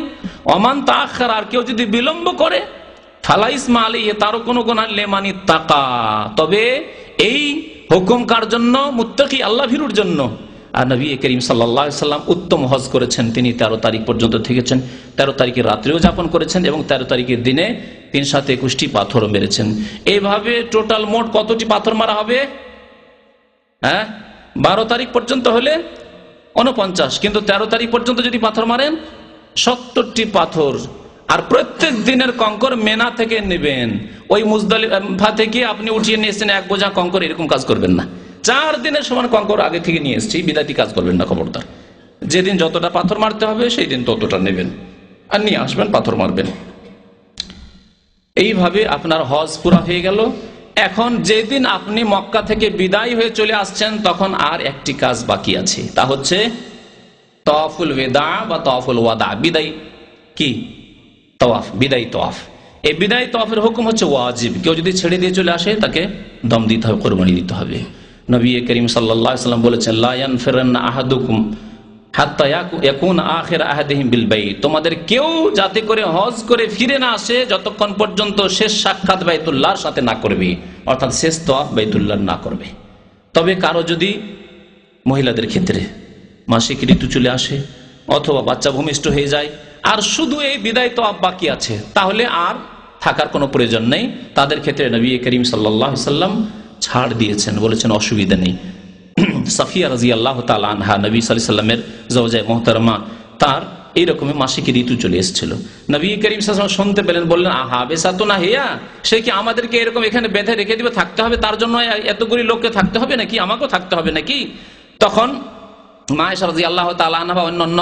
ওমান তাআখার, আর কেউ যদি বিলম্ব করে, ফালা ইসমা আলাইহি, তারও কোনো গুনাহ, লিমানি তাকা, তবে এই হুকুম কার জন্য? মুত্তাকি, আল্লাহ ভীরুর জন্য। আর নবী করিম সাল্লাল্লাহু আলাইহি সাল্লাম উত্তম হজ করেছেন, তিনি 13 তারিখ পর্যন্ত থেকেছেন, 13 তারিখের রাত্রিও যাপন করেছেন এবং 13 তারিখের দিনে 3 সাথে 21টি পাথর মেরেছেন। এইভাবে টোটাল মোট কতটি পাথর মারা হবে? 12 তারিখ পর্যন্ত হলে 49, কিন্তু 13 তারিখ পর্যন্ত যদি পাথর মারেন 70টি পাথর। আর প্রত্যেক দিনের কঙ্কর মেনা থেকে নেবেন, ওই মুজদালিফা থেকে আপনি উঠিয়ে নিয়ে এসেছেন 1 বোঝা কঙ্কর, এরকম কাজ করবেন না। 4 দিনের সমান কঙ্কর আগে থেকে নিয়ে এসেছি, বিদাতি কাজ করবেন না, খবরদার। যেদিন যতটা পাথর মারতে হবে সেই দিন ততটা নেবেন আর নিয়ে আসবেন, পাথর মারবেন। এইভাবে আপনার হজ পুরা হয়ে গেল। এখন যেদিন আপনি মক্কা থেকে বিদায় হয়ে চলে আসছেন, তখন আর একটি কাজ বাকি আছে, তা হচ্ছে তাওয়াফুল ওয়াদা বা তাওয়াফুল ওয়াদা, বিদায় কি তাওয়াফ, বিদায় তাওয়াফ। এই বিদায় তাওয়াফের হুকুম হচ্ছে ওয়াজিব। কেউ যদি ছেড়ে দিয়ে চলে আসে তাকে দম দিতে হবে, কোরবানি দিতে হবে। নবী করিম সাল্লাল্লাহু আলাইহি ওয়াসাল্লাম বলেছেন, লা ইয়ানফিরান্না আহাদুকুম হাত্তা ইয়াকুন আখির আহাদিহিম বিল বাইত, তোমাদের কেউ যাতে করে হজ করে ফিরে না আসে যতক্ষণ পর্যন্ত শেষ সাক্ষাৎ বাইতুল্লাহর সাথে না করবে, অর্থাৎ শেষ তাওয়াফ বাইতুল্লাহ না করবে। তবে কারো যদি মহিলাদের ক্ষেত্রে মাসিক ঋতু চলে আসে অথবা বাচ্চা ভূমিষ্ঠ হয়ে যায় আর শুধু এই বিদায় তাওয়াফ বাকি আছে, তাহলে আর থাকার কোনো প্রয়োজন নেই। তাদের ক্ষেত্রে নবী করিম সাল্লাল্লাহু আলাইহি ওয়াসাল্লাম ছাড় দিয়েছেন, বলেছেন অসুবিধা নেই। সাফিয়া রাদিয়াল্লাহু তাআলা আনহা, নবী সাল্লাল্লাহু আলাইহি ওয়াসাল্লামের জাওজায়ে মুহতারামা, তার এইরকমই মাসিক ঋতু চলে এসেছিল। নবী করিম সাল্লাল্লাহু আলাইহি ওয়াসাল্লাম শুনতে পেলেন, বললেন, আহা বেসাতুনা হিয়া, সে কি আমাদেরকে এরকম এখানে বেঁধে রেখে দিবে, থাকতে হবে, তার জন্য এতগুলি লোককে থাকতে হবে নাকি, আমাকেও থাকতে হবে নাকি? তখন মা আয়েশা রাদিয়াল্লাহু তাআলা আনহা অন্যান্য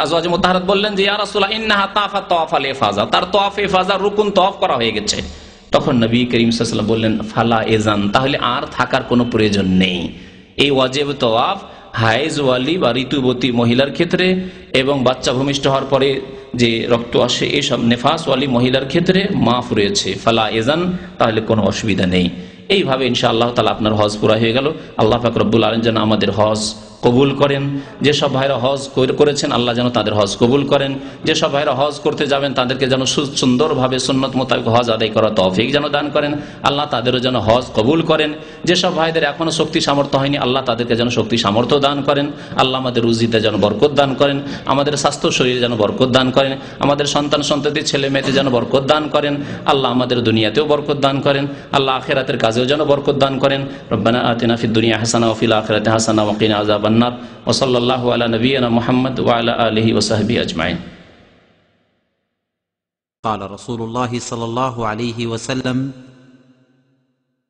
আজওয়াজে মুতাহহারাত বললেন যে ইয়া রাসূলুল্লাহ ইন্নাহা তাফাত তাওয়াফাল ইফাজা, তার তাওয়াফ ইফাজা রুকুন তাওয়াফ করা হয়ে গেছে। তখন নবী করিম সাল্লাল্লাহু আলাইহি ওয়াসাল্লাম বললেন, ফালা ইজান, তাহলে আর থাকার কোনো প্রয়োজন নেই। এই ওয়াজিব তাওয়াফ হায়েজওয়ালি বা ঋতুবতী মহিলার ক্ষেত্রে এবং বাচ্চা ভূমিষ্ঠ হওয়ার পরে যে রক্ত আসে এইসব নেফাসওয়ালি মহিলার ক্ষেত্রে মাফ রয়েছে, ফালা ইজান, তাহলে কোনো অসুবিধা নেই। এইভাবে ইনশাআল্লাহ তাআলা আপনার হজ পুরা হয়ে গেল। আল্লাহ পাক রব্বুল আলামিন যেন আমাদের হজ কবুল করেন। যেসব ভাইরা হজ করেছেন আল্লাহ যেন তাদের হজ কবুল করেন। যেসব ভাইরা হজ করতে যাবেন তাদেরকে যেন সুন্দরভাবে সুন্নত মোতাবেক হজ আদায় করার তৌফিক যেন দান করেন। আল্লাহ তাদেরও যেন হজ কবুল করেন। যেসব ভাইদের এখনো শক্তি সামর্থ্য হয়নি আল্লাহ তাদেরকে যেন শক্তি সামর্থ্য দান করেন। আল্লাহ আমাদের রুজিতে যেন বরকত দান করেন, আমাদের স্বাস্থ্য শরীরে যেন বরকত দান করেন, আমাদের সন্তান সন্ততি ছেলে মেয়েতে যেন বরকত দান করেন। আল্লাহ আমাদের দুনিয়াতেও বরকত দান করেন, আল্লাহ আখিরাতের কাজেও যেন বরকত দান করেন। রব্বানা আতিনা ফিদ দুনিয়া হাসানা ওয়া ফিল আখিরাতি হাসানা ওয়া কিনা আযাবান নার। ওয়া সাল্লাল্লাহু আলা নাবিয়িনা মুহাম্মদ ওয়া আলা আলিহি ওয়া সাহবিহি আজমাইন। قال رسول الله صلى الله عليه وسلم: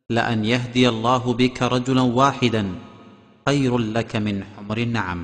لأن يهدي الله بك رجلا واحدا خير لك من حمر النعم.